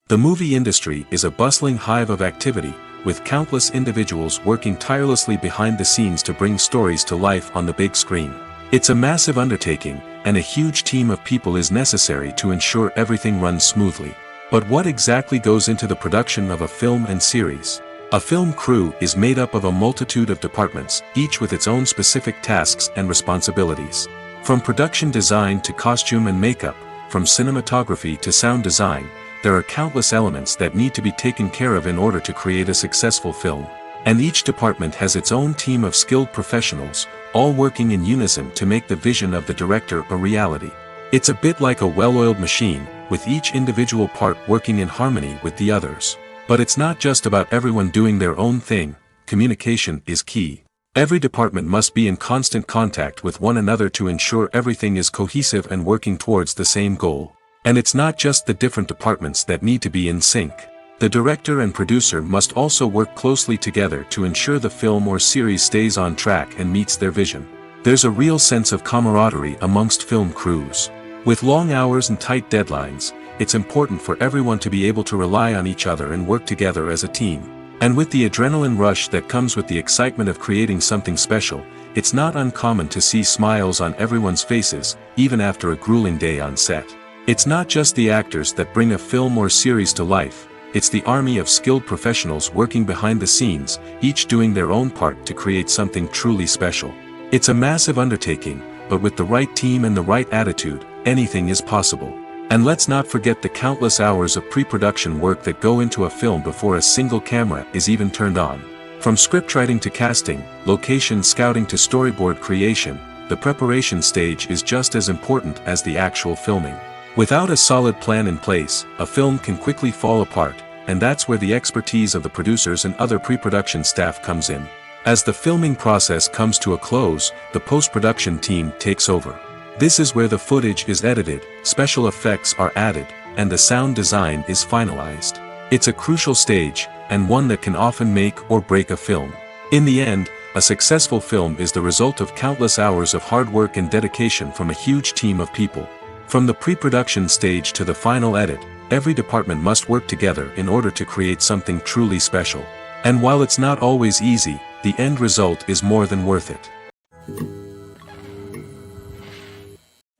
The movie industry is a bustling hive of activity, with countless individuals working tirelessly behind the scenes to bring stories to life on the big screen. It's a massive undertaking, and a huge team of people is necessary to ensure everything runs smoothly. But what exactly goes into the production of a film and series? A film crew is made up of a multitude of departments, each with its own specific tasks and responsibilities. From production design to costume and makeup, from cinematography to sound design, there are countless elements that need to be taken care of in order to create a successful film. And each department has its own team of skilled professionals, all working in unison to make the vision of the director a reality. It's a bit like a well-oiled machine, with each individual part working in harmony with the others. But it's not just about everyone doing their own thing. Communication is key. Every department must be in constant contact with one another to ensure everything is cohesive and working towards the same goal. And it's not just the different departments that need to be in sync. The director and producer must also work closely together to ensure the film or series stays on track and meets their vision. There's a real sense of camaraderie amongst film crews. With long hours and tight deadlines, it's important for everyone to be able to rely on each other and work together as a team. And with the adrenaline rush that comes with the excitement of creating something special, it's not uncommon to see smiles on everyone's faces, even after a grueling day on set. It's not just the actors that bring a film or series to life, it's the army of skilled professionals working behind the scenes, each doing their own part to create something truly special. It's a massive undertaking, but with the right team and the right attitude, anything is possible. And let's not forget the countless hours of pre-production work that go into a film before a single camera is even turned on. From scriptwriting to casting, location scouting to storyboard creation, the preparation stage is just as important as the actual filming. Without a solid plan in place, a film can quickly fall apart, and that's where the expertise of the producers and other pre-production staff comes in. As the filming process comes to a close, the post-production team takes over. This is where the footage is edited, special effects are added, and the sound design is finalized. It's a crucial stage, and one that can often make or break a film. In the end, a successful film is the result of countless hours of hard work and dedication from a huge team of people. From the pre-production stage to the final edit, every department must work together in order to create something truly special. And while it's not always easy, the end result is more than worth it.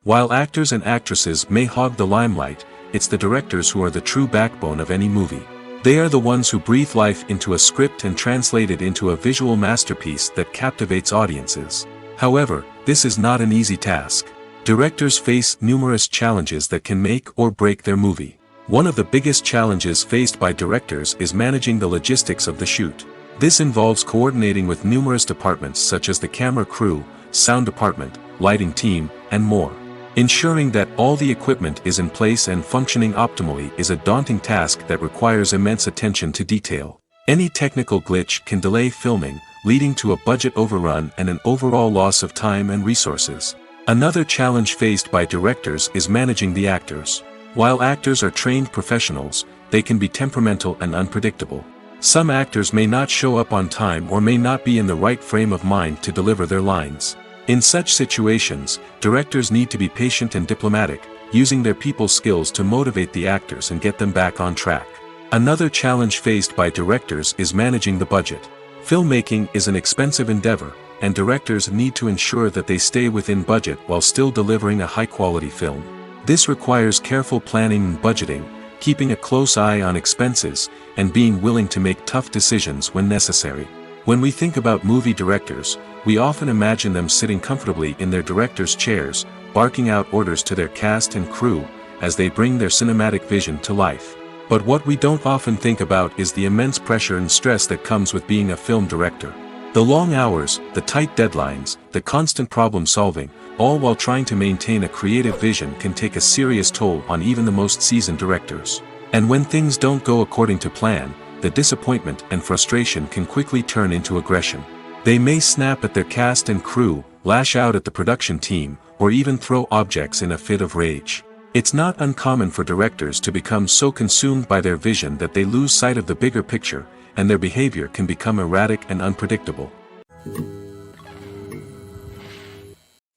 While actors and actresses may hog the limelight, it's the directors who are the true backbone of any movie. They are the ones who breathe life into a script and translate it into a visual masterpiece that captivates audiences. However, this is not an easy task. Directors face numerous challenges that can make or break their movie. One of the biggest challenges faced by directors is managing the logistics of the shoot. This involves coordinating with numerous departments such as the camera crew, sound department, lighting team, and more. Ensuring that all the equipment is in place and functioning optimally is a daunting task that requires immense attention to detail. Any technical glitch can delay filming, leading to a budget overrun and an overall loss of time and resources. Another challenge faced by directors is managing the actors. While actors are trained professionals, they can be temperamental and unpredictable. Some actors may not show up on time or may not be in the right frame of mind to deliver their lines. In such situations, directors need to be patient and diplomatic, using their people skills to motivate the actors and get them back on track. Another challenge faced by directors is managing the budget. Filmmaking is an expensive endeavor, and directors need to ensure that they stay within budget while still delivering a high-quality film. This requires careful planning and budgeting, keeping a close eye on expenses, and being willing to make tough decisions when necessary. When we think about movie directors, we often imagine them sitting comfortably in their director's chairs, barking out orders to their cast and crew, as they bring their cinematic vision to life. But what we don't often think about is the immense pressure and stress that comes with being a film director. The long hours, the tight deadlines, the constant problem solving, all while trying to maintain a creative vision can take a serious toll on even the most seasoned directors. And when things don't go according to plan, the disappointment and frustration can quickly turn into aggression. They may snap at their cast and crew, lash out at the production team, or even throw objects in a fit of rage. It's not uncommon for directors to become so consumed by their vision that they lose sight of the bigger picture, and their behavior can become erratic and unpredictable.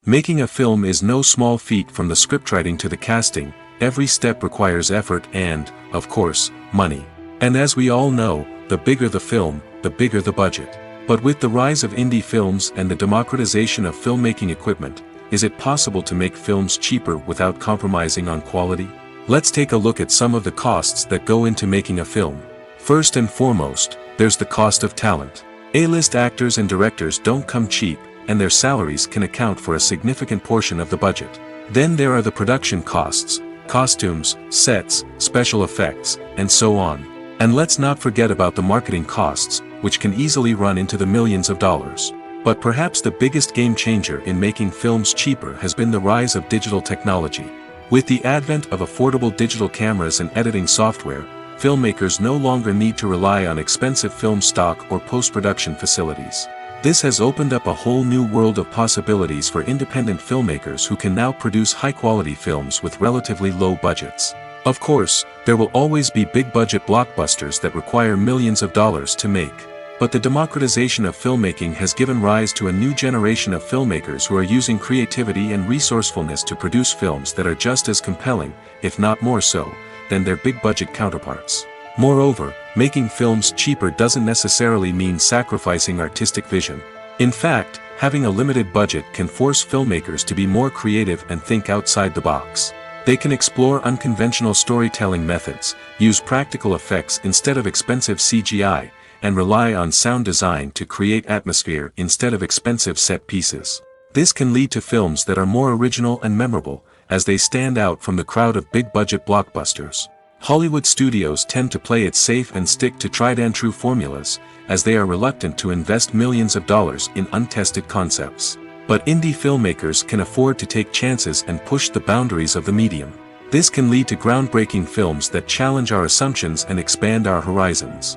Making a film is no small feat. From the scriptwriting to the casting, every step requires effort and, of course, money. And as we all know, the bigger the film, the bigger the budget. But with the rise of indie films and the democratization of filmmaking equipment, is it possible to make films cheaper without compromising on quality? Let's take a look at some of the costs that go into making a film. First and foremost, there's the cost of talent. A-list actors and directors don't come cheap, and their salaries can account for a significant portion of the budget. Then there are the production costs, costumes, sets, special effects, and so on. And let's not forget about the marketing costs, which can easily run into the millions of dollars. But perhaps the biggest game changer in making films cheaper has been the rise of digital technology. With the advent of affordable digital cameras and editing software, filmmakers no longer need to rely on expensive film stock or post-production facilities. This has opened up a whole new world of possibilities for independent filmmakers who can now produce high-quality films with relatively low budgets. Of course, there will always be big-budget blockbusters that require millions of dollars to make. But the democratization of filmmaking has given rise to a new generation of filmmakers who are using creativity and resourcefulness to produce films that are just as compelling, if not more so, than their big-budget counterparts. Moreover, making films cheaper doesn't necessarily mean sacrificing artistic vision. In fact, having a limited budget can force filmmakers to be more creative and think outside the box. They can explore unconventional storytelling methods, use practical effects instead of expensive CGI, and rely on sound design to create atmosphere instead of expensive set pieces. This can lead to films that are more original and memorable, as they stand out from the crowd of big-budget blockbusters. Hollywood studios tend to play it safe and stick to tried-and-true formulas, as they are reluctant to invest millions of dollars in untested concepts. But indie filmmakers can afford to take chances and push the boundaries of the medium. This can lead to groundbreaking films that challenge our assumptions and expand our horizons.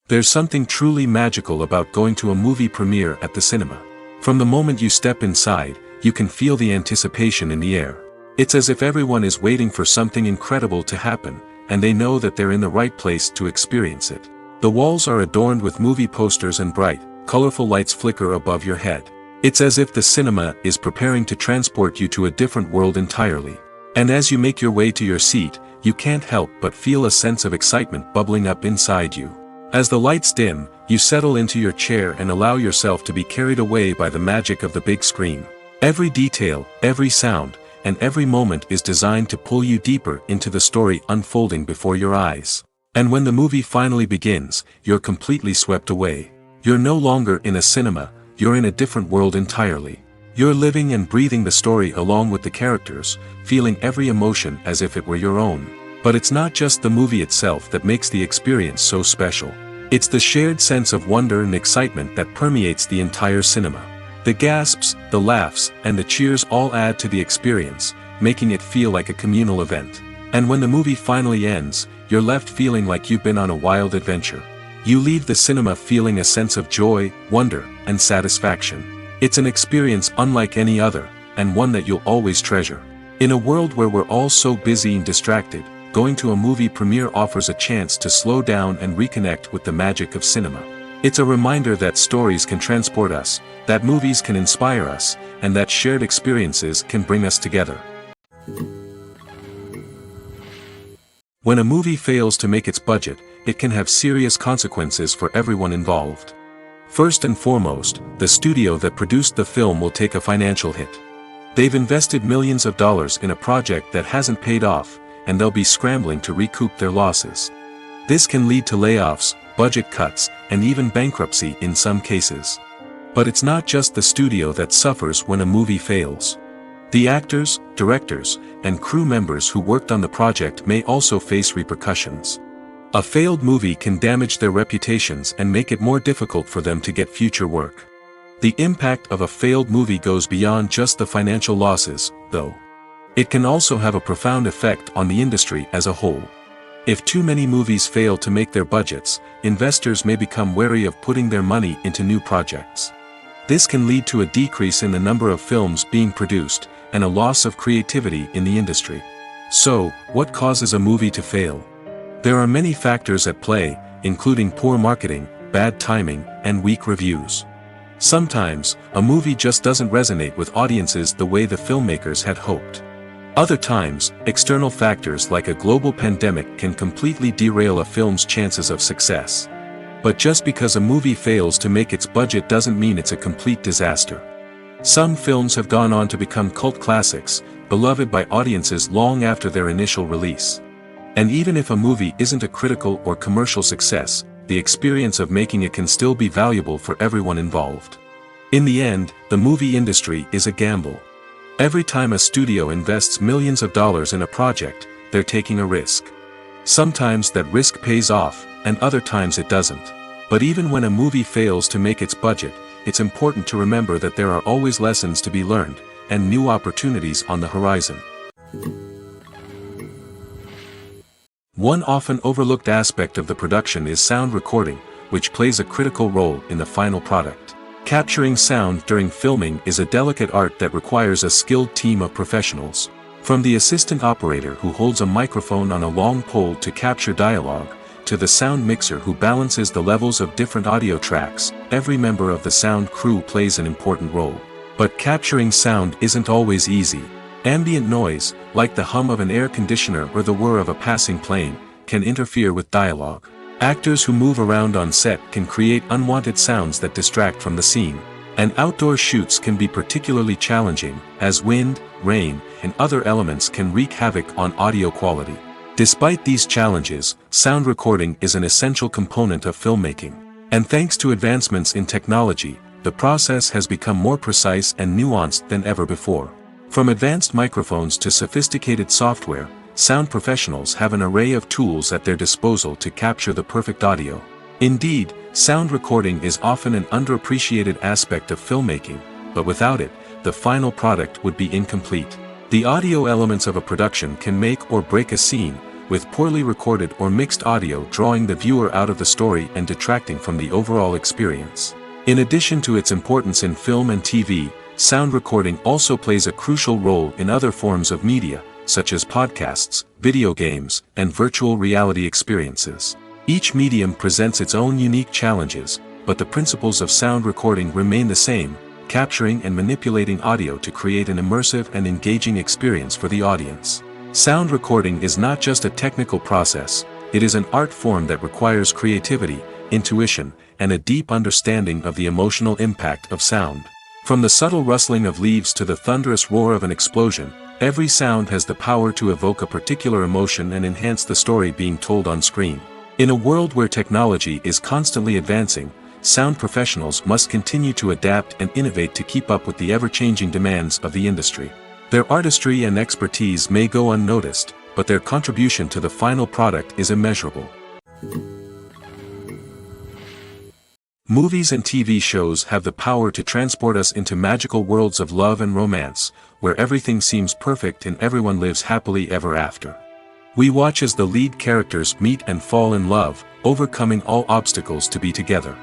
There's something truly magical about going to a movie premiere at the cinema. From the moment you step inside, you can feel the anticipation in the air. It's as if everyone is waiting for something incredible to happen, and they know that they're in the right place to experience it. The walls are adorned with movie posters and bright, colorful lights flicker above your head. It's as if the cinema is preparing to transport you to a different world entirely. And as you make your way to your seat, you can't help but feel a sense of excitement bubbling up inside you. As the lights dim, you settle into your chair and allow yourself to be carried away by the magic of the big screen. Every detail, every sound, and every moment is designed to pull you deeper into the story unfolding before your eyes. And when the movie finally begins, you're completely swept away. You're no longer in a cinema, you're in a different world entirely. You're living and breathing the story along with the characters, feeling every emotion as if it were your own. But it's not just the movie itself that makes the experience so special. It's the shared sense of wonder and excitement that permeates the entire cinema. The gasps, the laughs, and the cheers all add to the experience, making it feel like a communal event. And when the movie finally ends, you're left feeling like you've been on a wild adventure. You leave the cinema feeling a sense of joy, wonder, and satisfaction. It's an experience unlike any other, and one that you'll always treasure. In a world where we're all so busy and distracted, going to a movie premiere offers a chance to slow down and reconnect with the magic of cinema. It's a reminder that stories can transport us, that movies can inspire us, and that shared experiences can bring us together. When a movie fails to make its budget, it can have serious consequences for everyone involved. First and foremost, the studio that produced the film will take a financial hit. They've invested millions of dollars in a project that hasn't paid off, and they'll be scrambling to recoup their losses. This can lead to layoffs, budget cuts, and even bankruptcy in some cases. But it's not just the studio that suffers when a movie fails. The actors, directors, and crew members who worked on the project may also face repercussions. A failed movie can damage their reputations and make it more difficult for them to get future work. The impact of a failed movie goes beyond just the financial losses, though. It can also have a profound effect on the industry as a whole. If too many movies fail to make their budgets, investors may become wary of putting their money into new projects. This can lead to a decrease in the number of films being produced, and a loss of creativity in the industry. So, what causes a movie to fail? There are many factors at play, including poor marketing, bad timing, and weak reviews. Sometimes, a movie just doesn't resonate with audiences the way the filmmakers had hoped. Other times, external factors like a global pandemic can completely derail a film's chances of success. But just because a movie fails to make its budget doesn't mean it's a complete disaster. Some films have gone on to become cult classics, beloved by audiences long after their initial release. And even if a movie isn't a critical or commercial success, the experience of making it can still be valuable for everyone involved. In the end, the movie industry is a gamble. Every time a studio invests millions of dollars in a project, they're taking a risk. Sometimes that risk pays off, and other times it doesn't. But even when a movie fails to make its budget, it's important to remember that there are always lessons to be learned, and new opportunities on the horizon. One often overlooked aspect of the production is sound recording, which plays a critical role in the final product. Capturing sound during filming is a delicate art that requires a skilled team of professionals. From the assistant operator who holds a microphone on a long pole to capture dialogue, to the sound mixer who balances the levels of different audio tracks, every member of the sound crew plays an important role. But capturing sound isn't always easy. Ambient noise, like the hum of an air conditioner or the whir of a passing plane, can interfere with dialogue. Actors who move around on set can create unwanted sounds that distract from the scene. And outdoor shoots can be particularly challenging, as wind, rain, and other elements can wreak havoc on audio quality. Despite these challenges, sound recording is an essential component of filmmaking. And thanks to advancements in technology, the process has become more precise and nuanced than ever before. From advanced microphones to sophisticated software, sound professionals have an array of tools at their disposal to capture the perfect audio. Indeed, sound recording is often an underappreciated aspect of filmmaking, but without it, the final product would be incomplete. The audio elements of a production can make or break a scene, with poorly recorded or mixed audio drawing the viewer out of the story and detracting from the overall experience. In addition to its importance in film and TV, sound recording also plays a crucial role in other forms of media, such as podcasts, video games, and virtual reality experiences. Each medium presents its own unique challenges, but the principles of sound recording remain the same, capturing and manipulating audio to create an immersive and engaging experience for the audience. Sound recording is not just a technical process, it is an art form that requires creativity, intuition, and a deep understanding of the emotional impact of sound. From the subtle rustling of leaves to the thunderous roar of an explosion, every sound has the power to evoke a particular emotion and enhance the story being told on screen. In a world where technology is constantly advancing, sound professionals must continue to adapt and innovate to keep up with the ever-changing demands of the industry. Their artistry and expertise may go unnoticed, but their contribution to the final product is immeasurable. Movies and TV shows have the power to transport us into magical worlds of love and romance, where everything seems perfect and everyone lives happily ever after. We watch as the lead characters meet and fall in love, overcoming all obstacles to be together.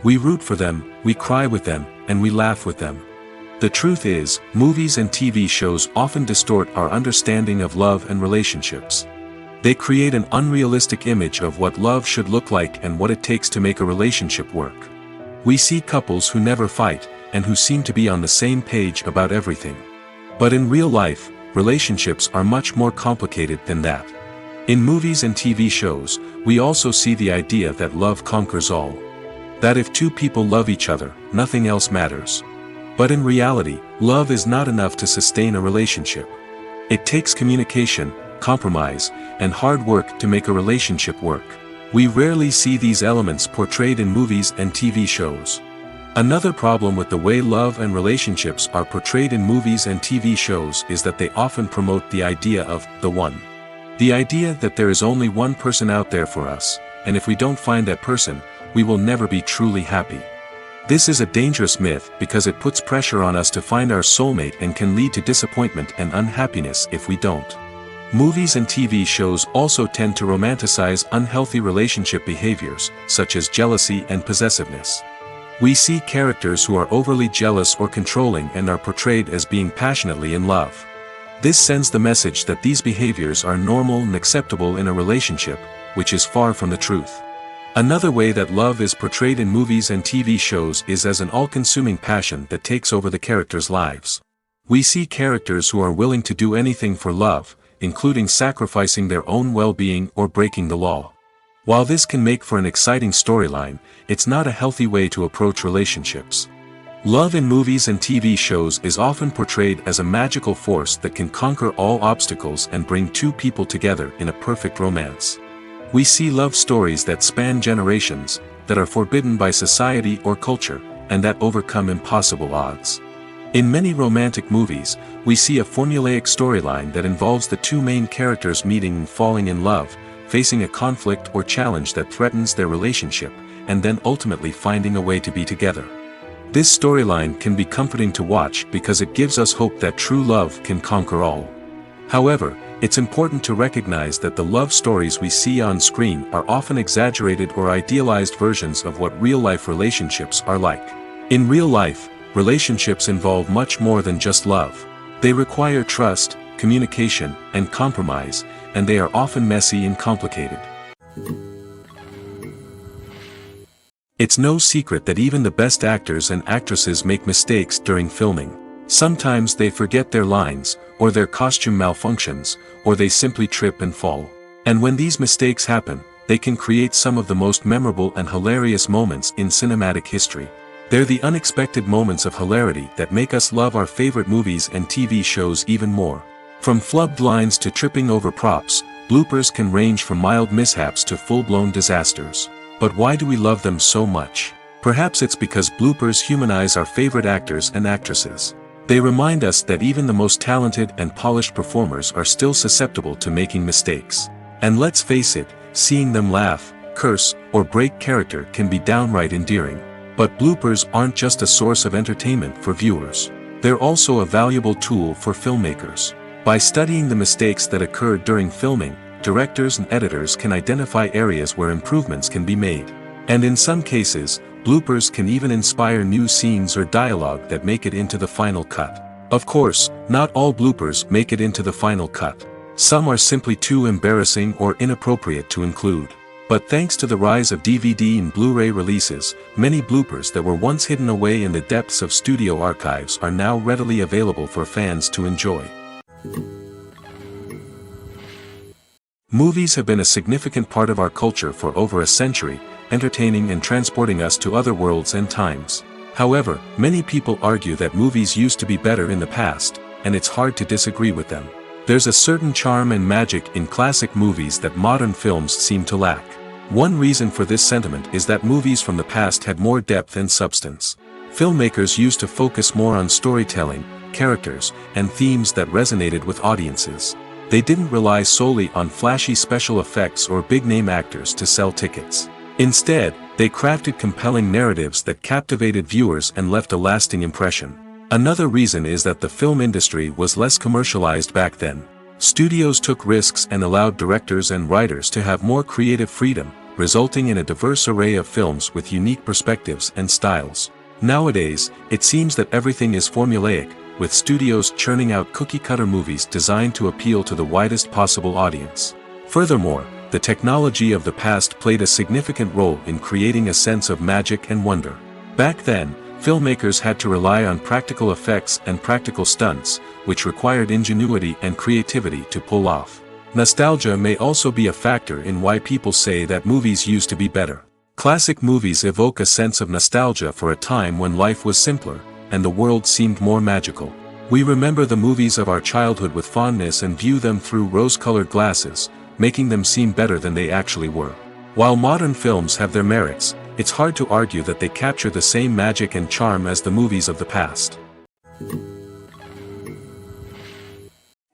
We root for them, we cry with them, and we laugh with them. The truth is, movies and TV shows often distort our understanding of love and relationships. They create an unrealistic image of what love should look like and what it takes to make a relationship work. We see couples who never fight, and who seem to be on the same page about everything. But in real life, relationships are much more complicated than that. In movies and TV shows, we also see the idea that love conquers all. That if two people love each other, nothing else matters. But in reality, Love is not enough to sustain a relationship. It takes communication, compromise, and hard work to make a relationship work. We rarely see these elements portrayed in movies and TV shows. Another problem with the way love and relationships are portrayed in movies and TV shows is that they often promote the idea of the one. The idea that there is only one person out there for us, and if we don't find that person, we will never be truly happy. This is a dangerous myth because it puts pressure on us to find our soulmate and can lead to disappointment and unhappiness if we don't. Movies and TV shows also tend to romanticize unhealthy relationship behaviors, such as jealousy and possessiveness. We see characters who are overly jealous or controlling and are portrayed as being passionately in love. This sends the message that these behaviors are normal and acceptable in a relationship, which is far from the truth. Another way that love is portrayed in movies and TV shows is as an all-consuming passion that takes over the characters' lives. We see characters who are willing to do anything for love, including sacrificing their own well-being or breaking the law. While this can make for an exciting storyline, it's not a healthy way to approach relationships. Love in movies and TV shows is often portrayed as a magical force that can conquer all obstacles and bring two people together in a perfect romance. We see love stories that span generations, that are forbidden by society or culture, and that overcome impossible odds. In many romantic movies, we see a formulaic storyline that involves the two main characters meeting and falling in love, facing a conflict or challenge that threatens their relationship, and then ultimately finding a way to be together. This storyline can be comforting to watch because it gives us hope that true love can conquer all. However, it's important to recognize that the love stories we see on screen are often exaggerated or idealized versions of what real-life relationships are like. In real life, relationships involve much more than just love. They require trust, communication, and compromise, and they are often messy and complicated. It's no secret that even the best actors and actresses make mistakes during filming. Sometimes they forget their lines, or their costume malfunctions, or they simply trip and fall. And when these mistakes happen, they can create some of the most memorable and hilarious moments in cinematic history. They're the unexpected moments of hilarity that make us love our favorite movies and TV shows even more. From flubbed lines to tripping over props, bloopers can range from mild mishaps to full-blown disasters. But why do we love them so much? Perhaps it's because bloopers humanize our favorite actors and actresses. They remind us that even the most talented and polished performers are still susceptible to making mistakes. And let's face it, seeing them laugh, curse, or break character can be downright endearing. But bloopers aren't just a source of entertainment for viewers. They're also a valuable tool for filmmakers. By studying the mistakes that occurred during filming, directors and editors can identify areas where improvements can be made. And in some cases, bloopers can even inspire new scenes or dialogue that make it into the final cut. Of course, not all bloopers make it into the final cut. Some are simply too embarrassing or inappropriate to include. But thanks to the rise of DVD and Blu-ray releases, many bloopers that were once hidden away in the depths of studio archives are now readily available for fans to enjoy. Movies have been a significant part of our culture for over a century, entertaining and transporting us to other worlds and times. However, many people argue that movies used to be better in the past, and it's hard to disagree with them. There's a certain charm and magic in classic movies that modern films seem to lack. One reason for this sentiment is that movies from the past had more depth and substance. Filmmakers used to focus more on storytelling, characters, and themes that resonated with audiences. They didn't rely solely on flashy special effects or big-name actors to sell tickets. Instead, they crafted compelling narratives that captivated viewers and left a lasting impression. Another reason is that the film industry was less commercialized back then. Studios took risks and allowed directors and writers to have more creative freedom, resulting in a diverse array of films with unique perspectives and styles. Nowadays, it seems that everything is formulaic, with studios churning out cookie-cutter movies designed to appeal to the widest possible audience. Furthermore, the technology of the past played a significant role in creating a sense of magic and wonder. Back then, filmmakers had to rely on practical effects and practical stunts, which required ingenuity and creativity to pull off. Nostalgia may also be a factor in why people say that movies used to be better. Classic movies evoke a sense of nostalgia for a time when life was simpler, and the world seemed more magical. We remember the movies of our childhood with fondness and view them through rose-colored glasses, making them seem better than they actually were. While modern films have their merits, it's hard to argue that they capture the same magic and charm as the movies of the past.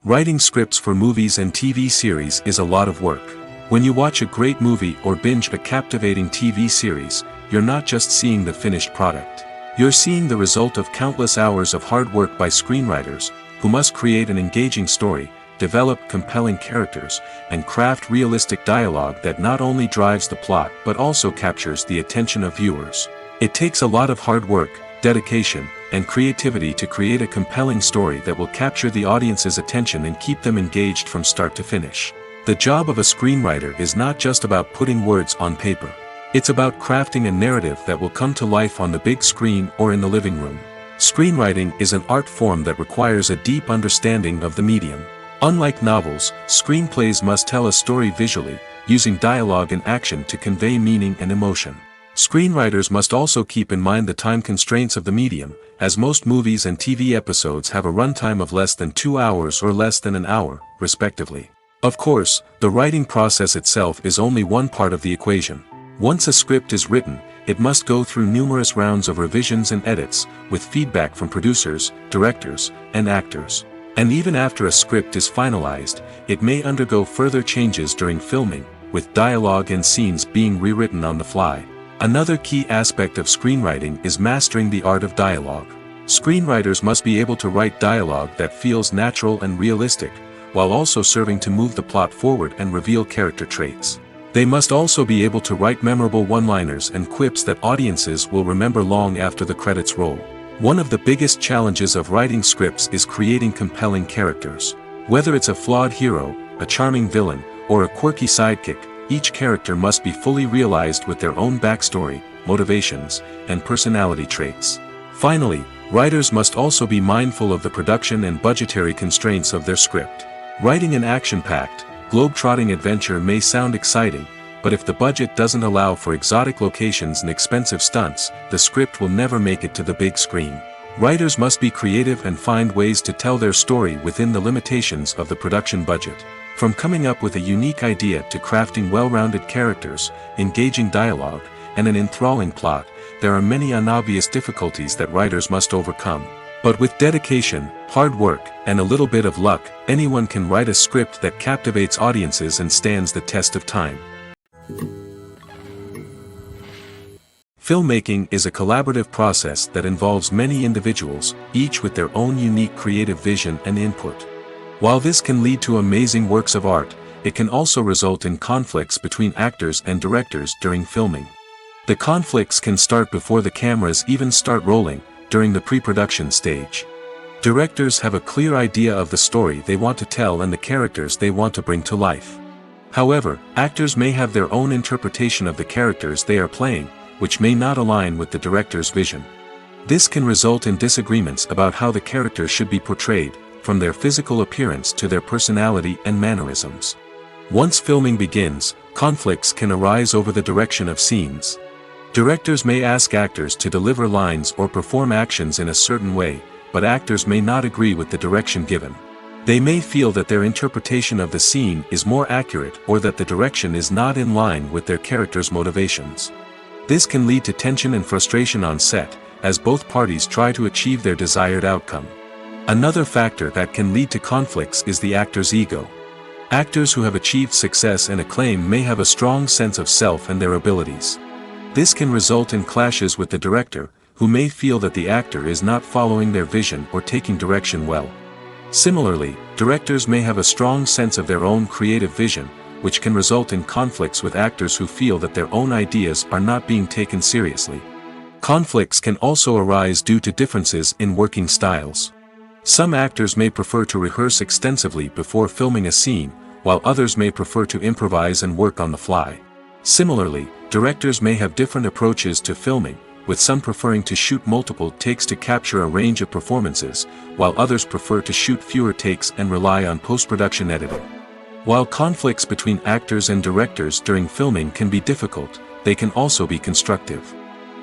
Writing scripts for movies and TV series is a lot of work. When you watch a great movie or binge a captivating TV series, you're not just seeing the finished product. You're seeing the result of countless hours of hard work by screenwriters, who must create an engaging story, develop compelling characters, and craft realistic dialogue that not only drives the plot but also captures the attention of viewers. It takes a lot of hard work, dedication, and creativity to create a compelling story that will capture the audience's attention and keep them engaged from start to finish. The job of a screenwriter is not just about putting words on paper. It's about crafting a narrative that will come to life on the big screen or in the living room. Screenwriting is an art form that requires a deep understanding of the medium. Unlike novels, screenplays must tell a story visually, using dialogue and action to convey meaning and emotion. Screenwriters must also keep in mind the time constraints of the medium, as most movies and TV episodes have a runtime of less than 2 hours or less than an hour, respectively. Of course, the writing process itself is only one part of the equation. Once a script is written, it must go through numerous rounds of revisions and edits, with feedback from producers, directors, and actors. And even after a script is finalized, it may undergo further changes during filming, with dialogue and scenes being rewritten on the fly. Another key aspect of screenwriting is mastering the art of dialogue. Screenwriters must be able to write dialogue that feels natural and realistic, while also serving to move the plot forward and reveal character traits. They must also be able to write memorable one-liners and quips that audiences will remember long after the credits roll. One of the biggest challenges of writing scripts is creating compelling characters. Whether it's a flawed hero, a charming villain, or a quirky sidekick, each character must be fully realized with their own backstory, motivations, and personality traits. Finally, writers must also be mindful of the production and budgetary constraints of their script. Writing an action-packed, globe-trotting adventure may sound exciting, but if the budget doesn't allow for exotic locations and expensive stunts, the script will never make it to the big screen. Writers must be creative and find ways to tell their story within the limitations of the production budget. From coming up with a unique idea to crafting well-rounded characters, engaging dialogue, and an enthralling plot, there are many unobvious difficulties that writers must overcome. But with dedication, hard work, and a little bit of luck, anyone can write a script that captivates audiences and stands the test of time. Filmmaking is a collaborative process that involves many individuals, each with their own unique creative vision and input. While this can lead to amazing works of art, it can also result in conflicts between actors and directors during filming. The conflicts can start before the cameras even start rolling, during the pre-production stage. Directors have a clear idea of the story they want to tell and the characters they want to bring to life. However, actors may have their own interpretation of the characters they are playing, which may not align with the director's vision. This can result in disagreements about how the characters should be portrayed, from their physical appearance to their personality and mannerisms. Once filming begins, conflicts can arise over the direction of scenes. Directors may ask actors to deliver lines or perform actions in a certain way, but actors may not agree with the direction given. They may feel that their interpretation of the scene is more accurate or that the direction is not in line with their character's motivations. This can lead to tension and frustration on set, as both parties try to achieve their desired outcome. Another factor that can lead to conflicts is the actor's ego. Actors who have achieved success and acclaim may have a strong sense of self and their abilities. This can result in clashes with the director, who may feel that the actor is not following their vision or taking direction well. Similarly, directors may have a strong sense of their own creative vision, which can result in conflicts with actors who feel that their own ideas are not being taken seriously. Conflicts can also arise due to differences in working styles. Some actors may prefer to rehearse extensively before filming a scene, while others may prefer to improvise and work on the fly. Similarly, directors may have different approaches to filming, with some preferring to shoot multiple takes to capture a range of performances, while others prefer to shoot fewer takes and rely on post-production editing. While conflicts between actors and directors during filming can be difficult, they can also be constructive.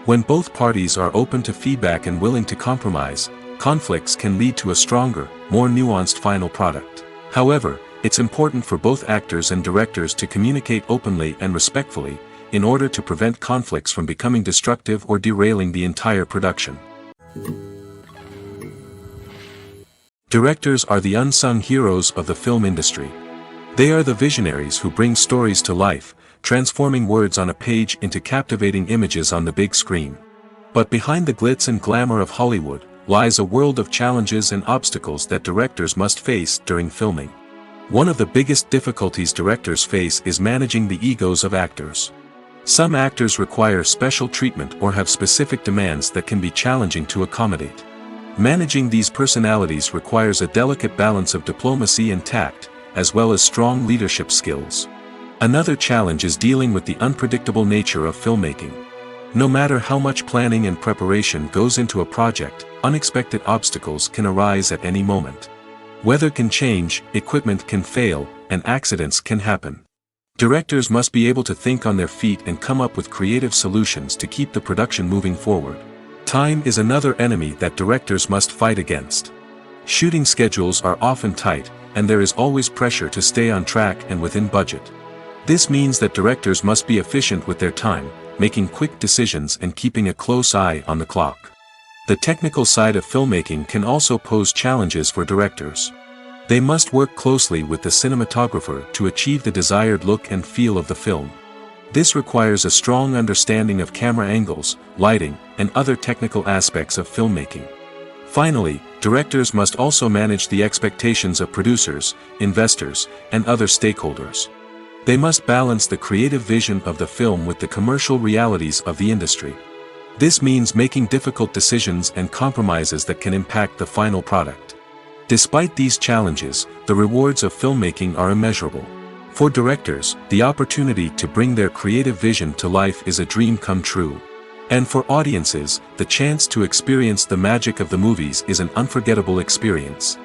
When both parties are open to feedback and willing to compromise, conflicts can lead to a stronger, more nuanced final product. However, it's important for both actors and directors to communicate openly and respectfully, in order to prevent conflicts from becoming destructive or derailing the entire production. Directors are the unsung heroes of the film industry. They are the visionaries who bring stories to life, transforming words on a page into captivating images on the big screen. But behind the glitz and glamour of Hollywood, lies a world of challenges and obstacles that directors must face during filming. One of the biggest difficulties directors face is managing the egos of actors. Some actors require special treatment or have specific demands that can be challenging to accommodate. Managing these personalities requires a delicate balance of diplomacy and tact, as well as strong leadership skills. Another challenge is dealing with the unpredictable nature of filmmaking. No matter how much planning and preparation goes into a project, unexpected obstacles can arise at any moment. Weather can change, equipment can fail, and accidents can happen. Directors must be able to think on their feet and come up with creative solutions to keep the production moving forward. Time is another enemy that directors must fight against. Shooting schedules are often tight, and there is always pressure to stay on track and within budget. This means that directors must be efficient with their time, making quick decisions and keeping a close eye on the clock. The technical side of filmmaking can also pose challenges for directors. They must work closely with the cinematographer to achieve the desired look and feel of the film. This requires a strong understanding of camera angles, lighting, and other technical aspects of filmmaking. Finally, directors must also manage the expectations of producers, investors, and other stakeholders. They must balance the creative vision of the film with the commercial realities of the industry. This means making difficult decisions and compromises that can impact the final product. Despite these challenges, the rewards of filmmaking are immeasurable. For directors, the opportunity to bring their creative vision to life is a dream come true. And for audiences, the chance to experience the magic of the movies is an unforgettable experience.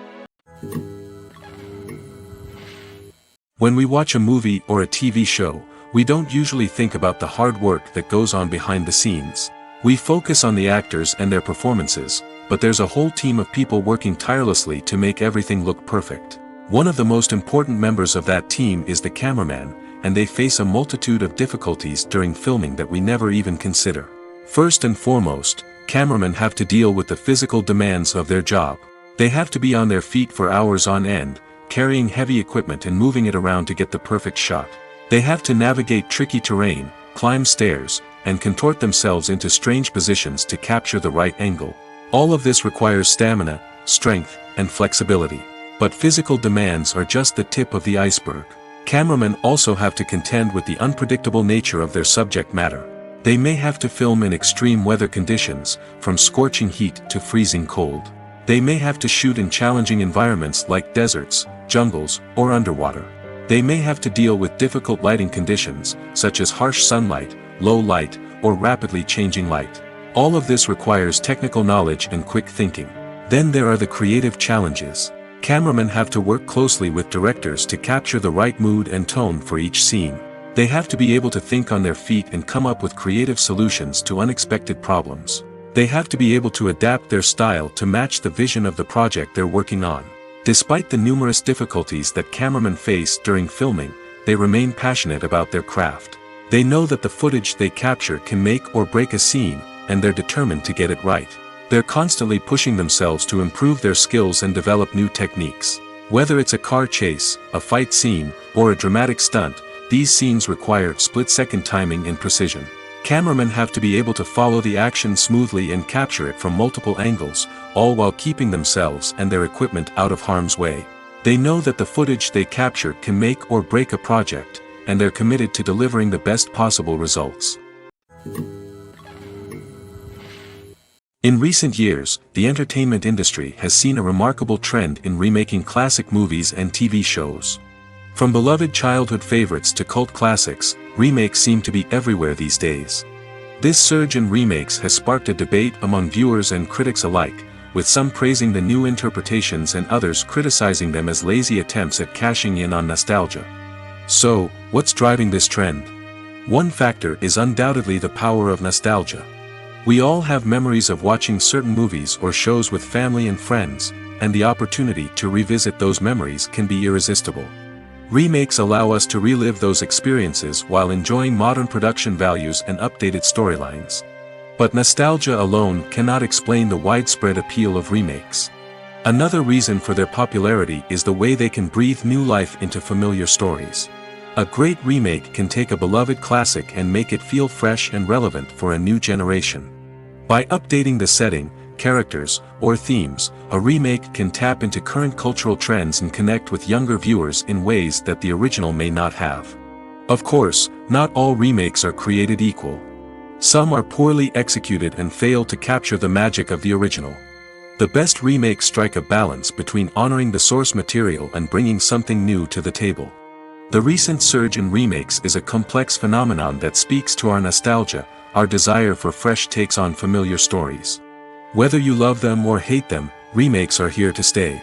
When we watch a movie or a TV show, we don't usually think about the hard work that goes on behind the scenes. We focus on the actors and their performances, but there's a whole team of people working tirelessly to make everything look perfect. One of the most important members of that team is the cameraman, and they face a multitude of difficulties during filming that we never even consider. First and foremost, cameramen have to deal with the physical demands of their job. They have to be on their feet for hours on end, carrying heavy equipment and moving it around to get the perfect shot. They have to navigate tricky terrain, climb stairs, and contort themselves into strange positions to capture the right angle. All of this requires stamina, strength, and flexibility. But physical demands are just the tip of the iceberg. Cameramen also have to contend with the unpredictable nature of their subject matter. They may have to film in extreme weather conditions, from scorching heat to freezing cold. They may have to shoot in challenging environments like deserts, jungles, or underwater. They may have to deal with difficult lighting conditions, such as harsh sunlight, low light, or rapidly changing light. All of this requires technical knowledge and quick thinking. Then there are the creative challenges. Cameramen have to work closely with directors to capture the right mood and tone for each scene. They have to be able to think on their feet and come up with creative solutions to unexpected problems. They have to be able to adapt their style to match the vision of the project they're working on. Despite the numerous difficulties that cameramen face during filming, they remain passionate about their craft. They know that the footage they capture can make or break a scene, and they're determined to get it right. They're constantly pushing themselves to improve their skills and develop new techniques. Whether it's a car chase, a fight scene, or a dramatic stunt, these scenes require split-second timing and precision. Cameramen have to be able to follow the action smoothly and capture it from multiple angles, all while keeping themselves and their equipment out of harm's way. They know that the footage they capture can make or break a project, and they're committed to delivering the best possible results. In recent years, the entertainment industry has seen a remarkable trend in remaking classic movies and TV shows. From beloved childhood favorites to cult classics, remakes seem to be everywhere these days. This surge in remakes has sparked a debate among viewers and critics alike, with some praising the new interpretations and others criticizing them as lazy attempts at cashing in on nostalgia. So, what's driving this trend? One factor is undoubtedly the power of nostalgia. We all have memories of watching certain movies or shows with family and friends, and the opportunity to revisit those memories can be irresistible. Remakes allow us to relive those experiences while enjoying modern production values and updated storylines. But nostalgia alone cannot explain the widespread appeal of remakes. Another reason for their popularity is the way they can breathe new life into familiar stories. A great remake can take a beloved classic and make it feel fresh and relevant for a new generation. By updating the setting, characters, or themes, a remake can tap into current cultural trends and connect with younger viewers in ways that the original may not have. Of course, not all remakes are created equal. Some are poorly executed and fail to capture the magic of the original. The best remakes strike a balance between honoring the source material and bringing something new to the table. The recent surge in remakes is a complex phenomenon that speaks to our nostalgia, our desire for fresh takes on familiar stories. Whether you love them or hate them, remakes are here to stay.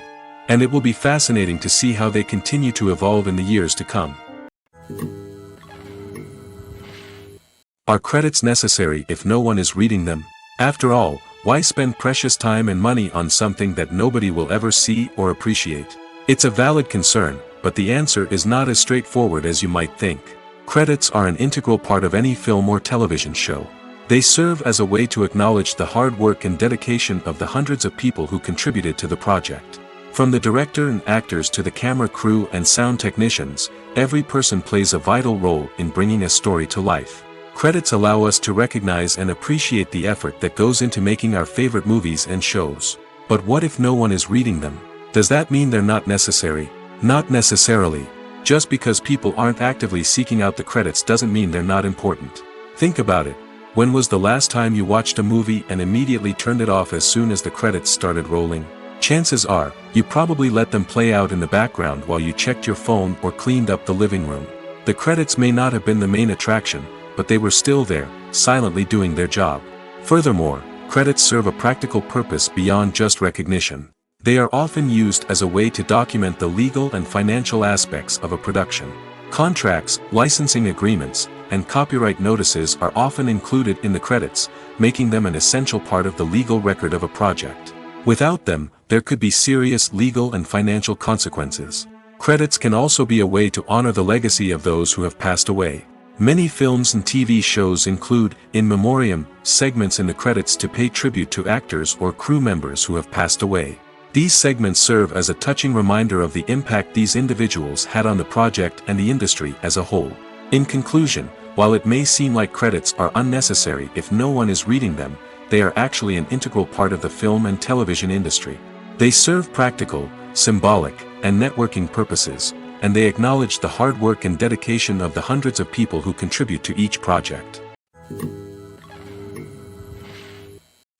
And it will be fascinating to see how they continue to evolve in the years to come. Are credits necessary if no one is reading them? After all, why spend precious time and money on something that nobody will ever see or appreciate? It's a valid concern, but the answer is not as straightforward as you might think. Credits are an integral part of any film or television show. They serve as a way to acknowledge the hard work and dedication of the hundreds of people who contributed to the project. From the director and actors to the camera crew and sound technicians, every person plays a vital role in bringing a story to life. Credits allow us to recognize and appreciate the effort that goes into making our favorite movies and shows. But what if no one is reading them? Does that mean they're not necessary? Not necessarily. Just because people aren't actively seeking out the credits doesn't mean they're not important. Think about it. When was the last time you watched a movie and immediately turned it off as soon as the credits started rolling? Chances are, you probably let them play out in the background while you checked your phone or cleaned up the living room. The credits may not have been the main attraction, but they were still there, silently doing their job. Furthermore, credits serve a practical purpose beyond just recognition. They are often used as a way to document the legal and financial aspects of a production. Contracts, licensing agreements, and copyright notices are often included in the credits, making them an essential part of the legal record of a project. Without them, there could be serious legal and financial consequences. Credits can also be a way to honor the legacy of those who have passed away. Many films and TV shows include, in memoriam, segments in the credits to pay tribute to actors or crew members who have passed away. These segments serve as a touching reminder of the impact these individuals had on the project and the industry as a whole. In conclusion, while it may seem like credits are unnecessary if no one is reading them, they are actually an integral part of the film and television industry. They serve practical, symbolic, and networking purposes, and they acknowledge the hard work and dedication of the hundreds of people who contribute to each project.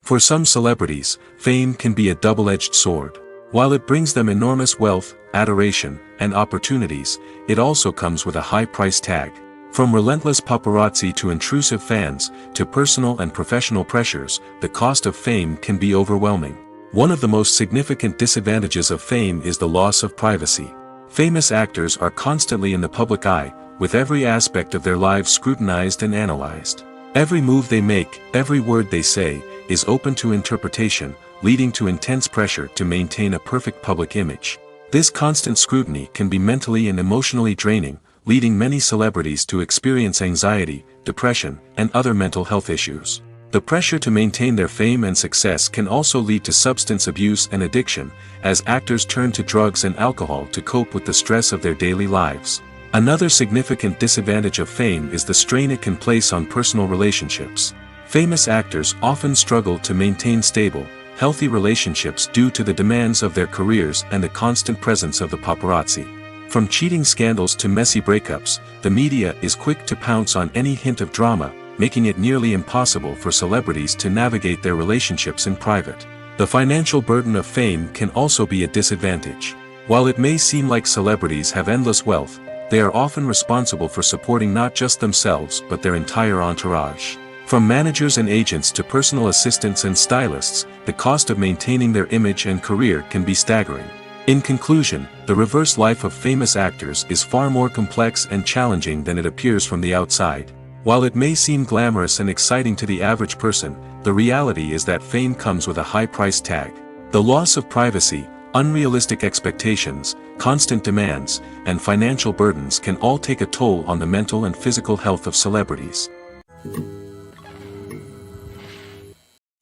For some celebrities, fame can be a double-edged sword. While it brings them enormous wealth, adoration, and opportunities, it also comes with a high price tag. From relentless paparazzi to intrusive fans, to personal and professional pressures, the cost of fame can be overwhelming. One of the most significant disadvantages of fame is the loss of privacy. Famous actors are constantly in the public eye, with every aspect of their lives scrutinized and analyzed. Every move they make, every word they say, is open to interpretation, leading to intense pressure to maintain a perfect public image. This constant scrutiny can be mentally and emotionally draining, leading many celebrities to experience anxiety, depression, and other mental health issues. The pressure to maintain their fame and success can also lead to substance abuse and addiction, as actors turn to drugs and alcohol to cope with the stress of their daily lives. Another significant disadvantage of fame is the strain it can place on personal relationships. Famous actors often struggle to maintain stable, healthy relationships due to the demands of their careers and the constant presence of the paparazzi. From cheating scandals to messy breakups, the media is quick to pounce on any hint of drama, making it nearly impossible for celebrities to navigate their relationships in private. The financial burden of fame can also be a disadvantage. While it may seem like celebrities have endless wealth, they are often responsible for supporting not just themselves but their entire entourage. From managers and agents to personal assistants and stylists, the cost of maintaining their image and career can be staggering. In conclusion, the reverse life of famous actors is far more complex and challenging than it appears from the outside. While it may seem glamorous and exciting to the average person, the reality is that fame comes with a high price tag. The loss of privacy, unrealistic expectations, constant demands, and financial burdens can all take a toll on the mental and physical health of celebrities.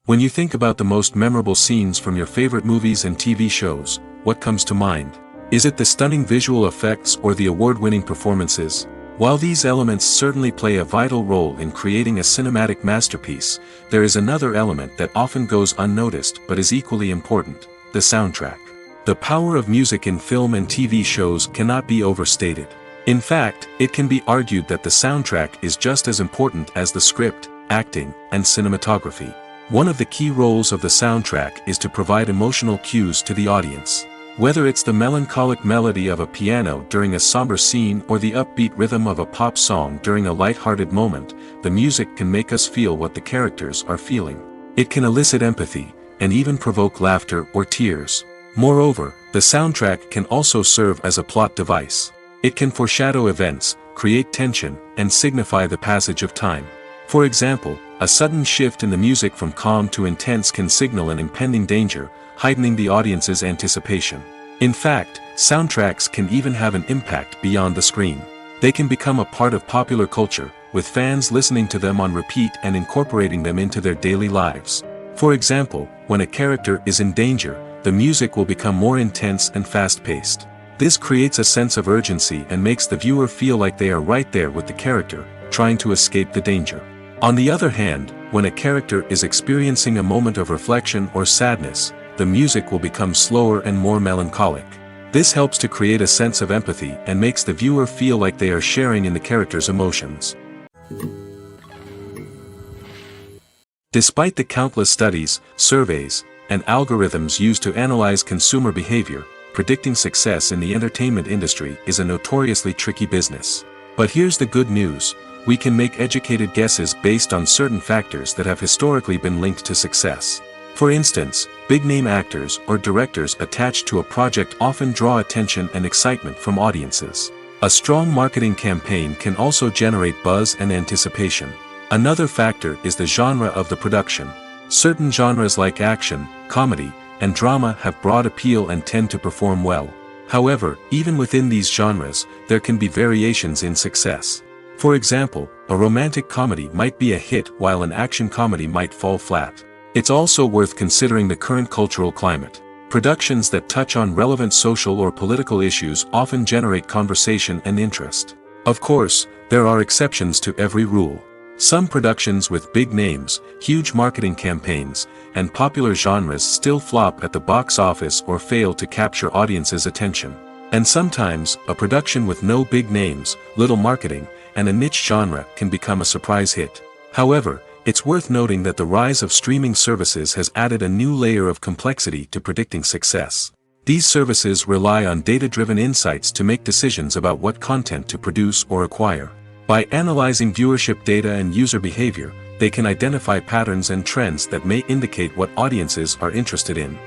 When you think about the most memorable scenes from your favorite movies and TV shows, what comes to mind? Is it the stunning visual effects or the award-winning performances? While these elements certainly play a vital role in creating a cinematic masterpiece, there is another element that often goes unnoticed but is equally important: the soundtrack. The power of music in film and TV shows cannot be overstated. In fact, it can be argued that the soundtrack is just as important as the script, acting, and cinematography. One of the key roles of the soundtrack is to provide emotional cues to the audience. Whether it's the melancholic melody of a piano during a somber scene or the upbeat rhythm of a pop song during a light-hearted moment, the music can make us feel what the characters are feeling. It can elicit empathy, and even provoke laughter or tears. Moreover, the soundtrack can also serve as a plot device. It can foreshadow events, create tension, and signify the passage of time. For example, a sudden shift in the music from calm to intense can signal an impending danger, heightening the audience's anticipation. In fact, soundtracks can even have an impact beyond the screen. They can become a part of popular culture, with fans listening to them on repeat and incorporating them into their daily lives. For example, when a character is in danger, the music will become more intense and fast-paced. This creates a sense of urgency and makes the viewer feel like they are right there with the character, trying to escape the danger. On the other hand, when a character is experiencing a moment of reflection or sadness, the music will become slower and more melancholic. This helps to create a sense of empathy and makes the viewer feel like they are sharing in the character's emotions. Despite the countless studies, surveys, and algorithms used to analyze consumer behavior, predicting success in the entertainment industry is a notoriously tricky business. But here's the good news: we can make educated guesses based on certain factors that have historically been linked to success. For instance, big-name actors or directors attached to a project often draw attention and excitement from audiences. A strong marketing campaign can also generate buzz and anticipation. Another factor is the genre of the production. Certain genres like action, comedy, and drama have broad appeal and tend to perform well. However, even within these genres, there can be variations in success. For example, a romantic comedy might be a hit while an action comedy might fall flat. It's also worth considering the current cultural climate. Productions that touch on relevant social or political issues often generate conversation and interest. Of course, there are exceptions to every rule. Some productions with big names, huge marketing campaigns, and popular genres still flop at the box office or fail to capture audiences' attention. And sometimes, a production with no big names, little marketing, and a niche genre can become a surprise hit. However, it's worth noting that the rise of streaming services has added a new layer of complexity to predicting success. These services rely on data-driven insights to make decisions about what content to produce or acquire. By analyzing viewership data and user behavior, they can identify patterns and trends that may indicate what audiences are interested in.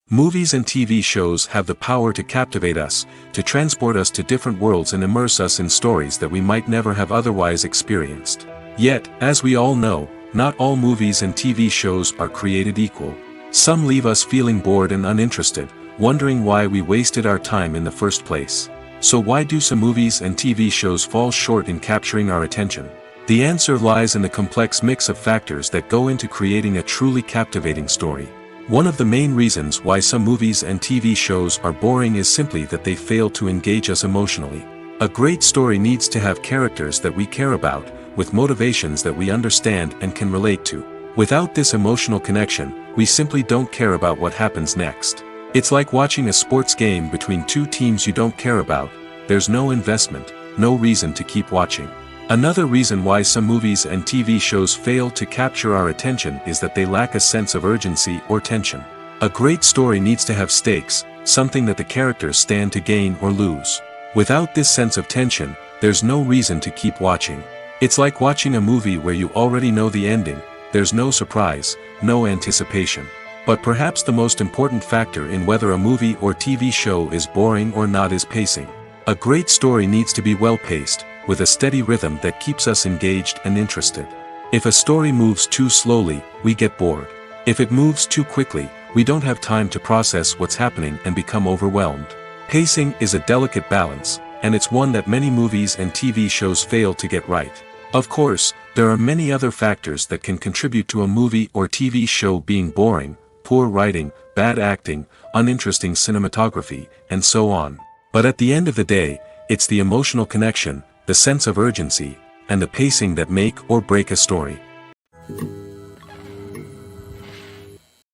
Movies and TV shows have the power to captivate us, to transport us to different worlds and immerse us in stories that we might never have otherwise experienced. Yet, as we all know, not all movies and TV shows are created equal. Some leave us feeling bored and uninterested, wondering why we wasted our time in the first place. So why do some movies and TV shows fall short in capturing our attention? The answer lies in the complex mix of factors that go into creating a truly captivating story. One of the main reasons why some movies and TV shows are boring is simply that they fail to engage us emotionally. A great story needs to have characters that we care about, with motivations that we understand and can relate to. Without this emotional connection, we simply don't care about what happens next. It's like watching a sports game between two teams you don't care about. There's no investment, no reason to keep watching. Another reason why some movies and TV shows fail to capture our attention is that they lack a sense of urgency or tension. A great story needs to have stakes, something that the characters stand to gain or lose. Without this sense of tension, there's no reason to keep watching. It's like watching a movie where you already know the ending. There's no surprise, no anticipation. But perhaps the most important factor in whether a movie or TV show is boring or not is pacing. A great story needs to be well-paced, with a steady rhythm that keeps us engaged and interested. If a story moves too slowly, we get bored. If it moves too quickly, we don't have time to process what's happening and become overwhelmed. Pacing is a delicate balance, and it's one that many movies and TV shows fail to get right. Of course, there are many other factors that can contribute to a movie or TV show being boring: poor writing, bad acting, uninteresting cinematography, and so on. But at the end of the day, it's the emotional connection, the sense of urgency, and the pacing that make or break a story.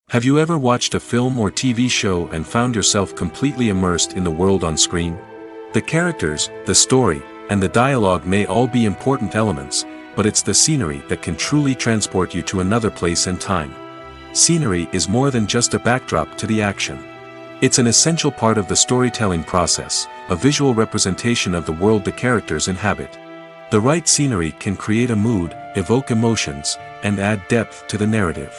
Have you ever watched a film or TV show and found yourself completely immersed in the world on screen? The characters, the story, and the dialogue may all be important elements, but it's the scenery that can truly transport you to another place and time. Scenery is more than just a backdrop to the action. It's an essential part of the storytelling process, a visual representation of the world the characters inhabit. The right scenery can create a mood, evoke emotions, and add depth to the narrative.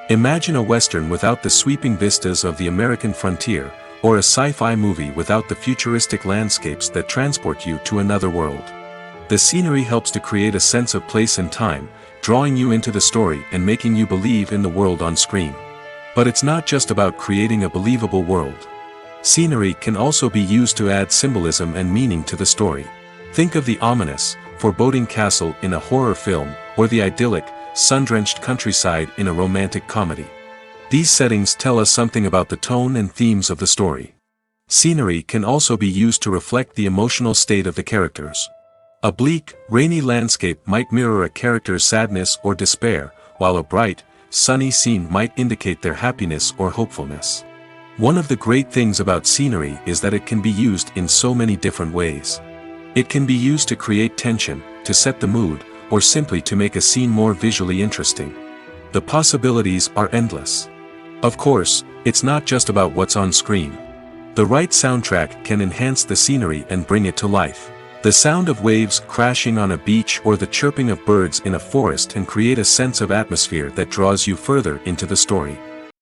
Imagine a Western without the sweeping vistas of the American frontier, or a sci-fi movie without the futuristic landscapes that transport you to another world. The scenery helps to create a sense of place and time, drawing you into the story and making you believe in the world on screen. But it's not just about creating a believable world. Scenery can also be used to add symbolism and meaning to the story. Think of the ominous, foreboding castle in a horror film, or the idyllic, sun-drenched countryside in a romantic comedy. These settings tell us something about the tone and themes of the story. Scenery can also be used to reflect the emotional state of the characters. A bleak, rainy landscape might mirror a character's sadness or despair, while a bright, sunny scene might indicate their happiness or hopefulness. One of the great things about scenery is that it can be used in so many different ways. It can be used to create tension, to set the mood, or simply to make a scene more visually interesting. The possibilities are endless. Of course, it's not just about what's on screen. The right soundtrack can enhance the scenery and bring it to life. The sound of waves crashing on a beach or the chirping of birds in a forest can create a sense of atmosphere that draws you further into the story.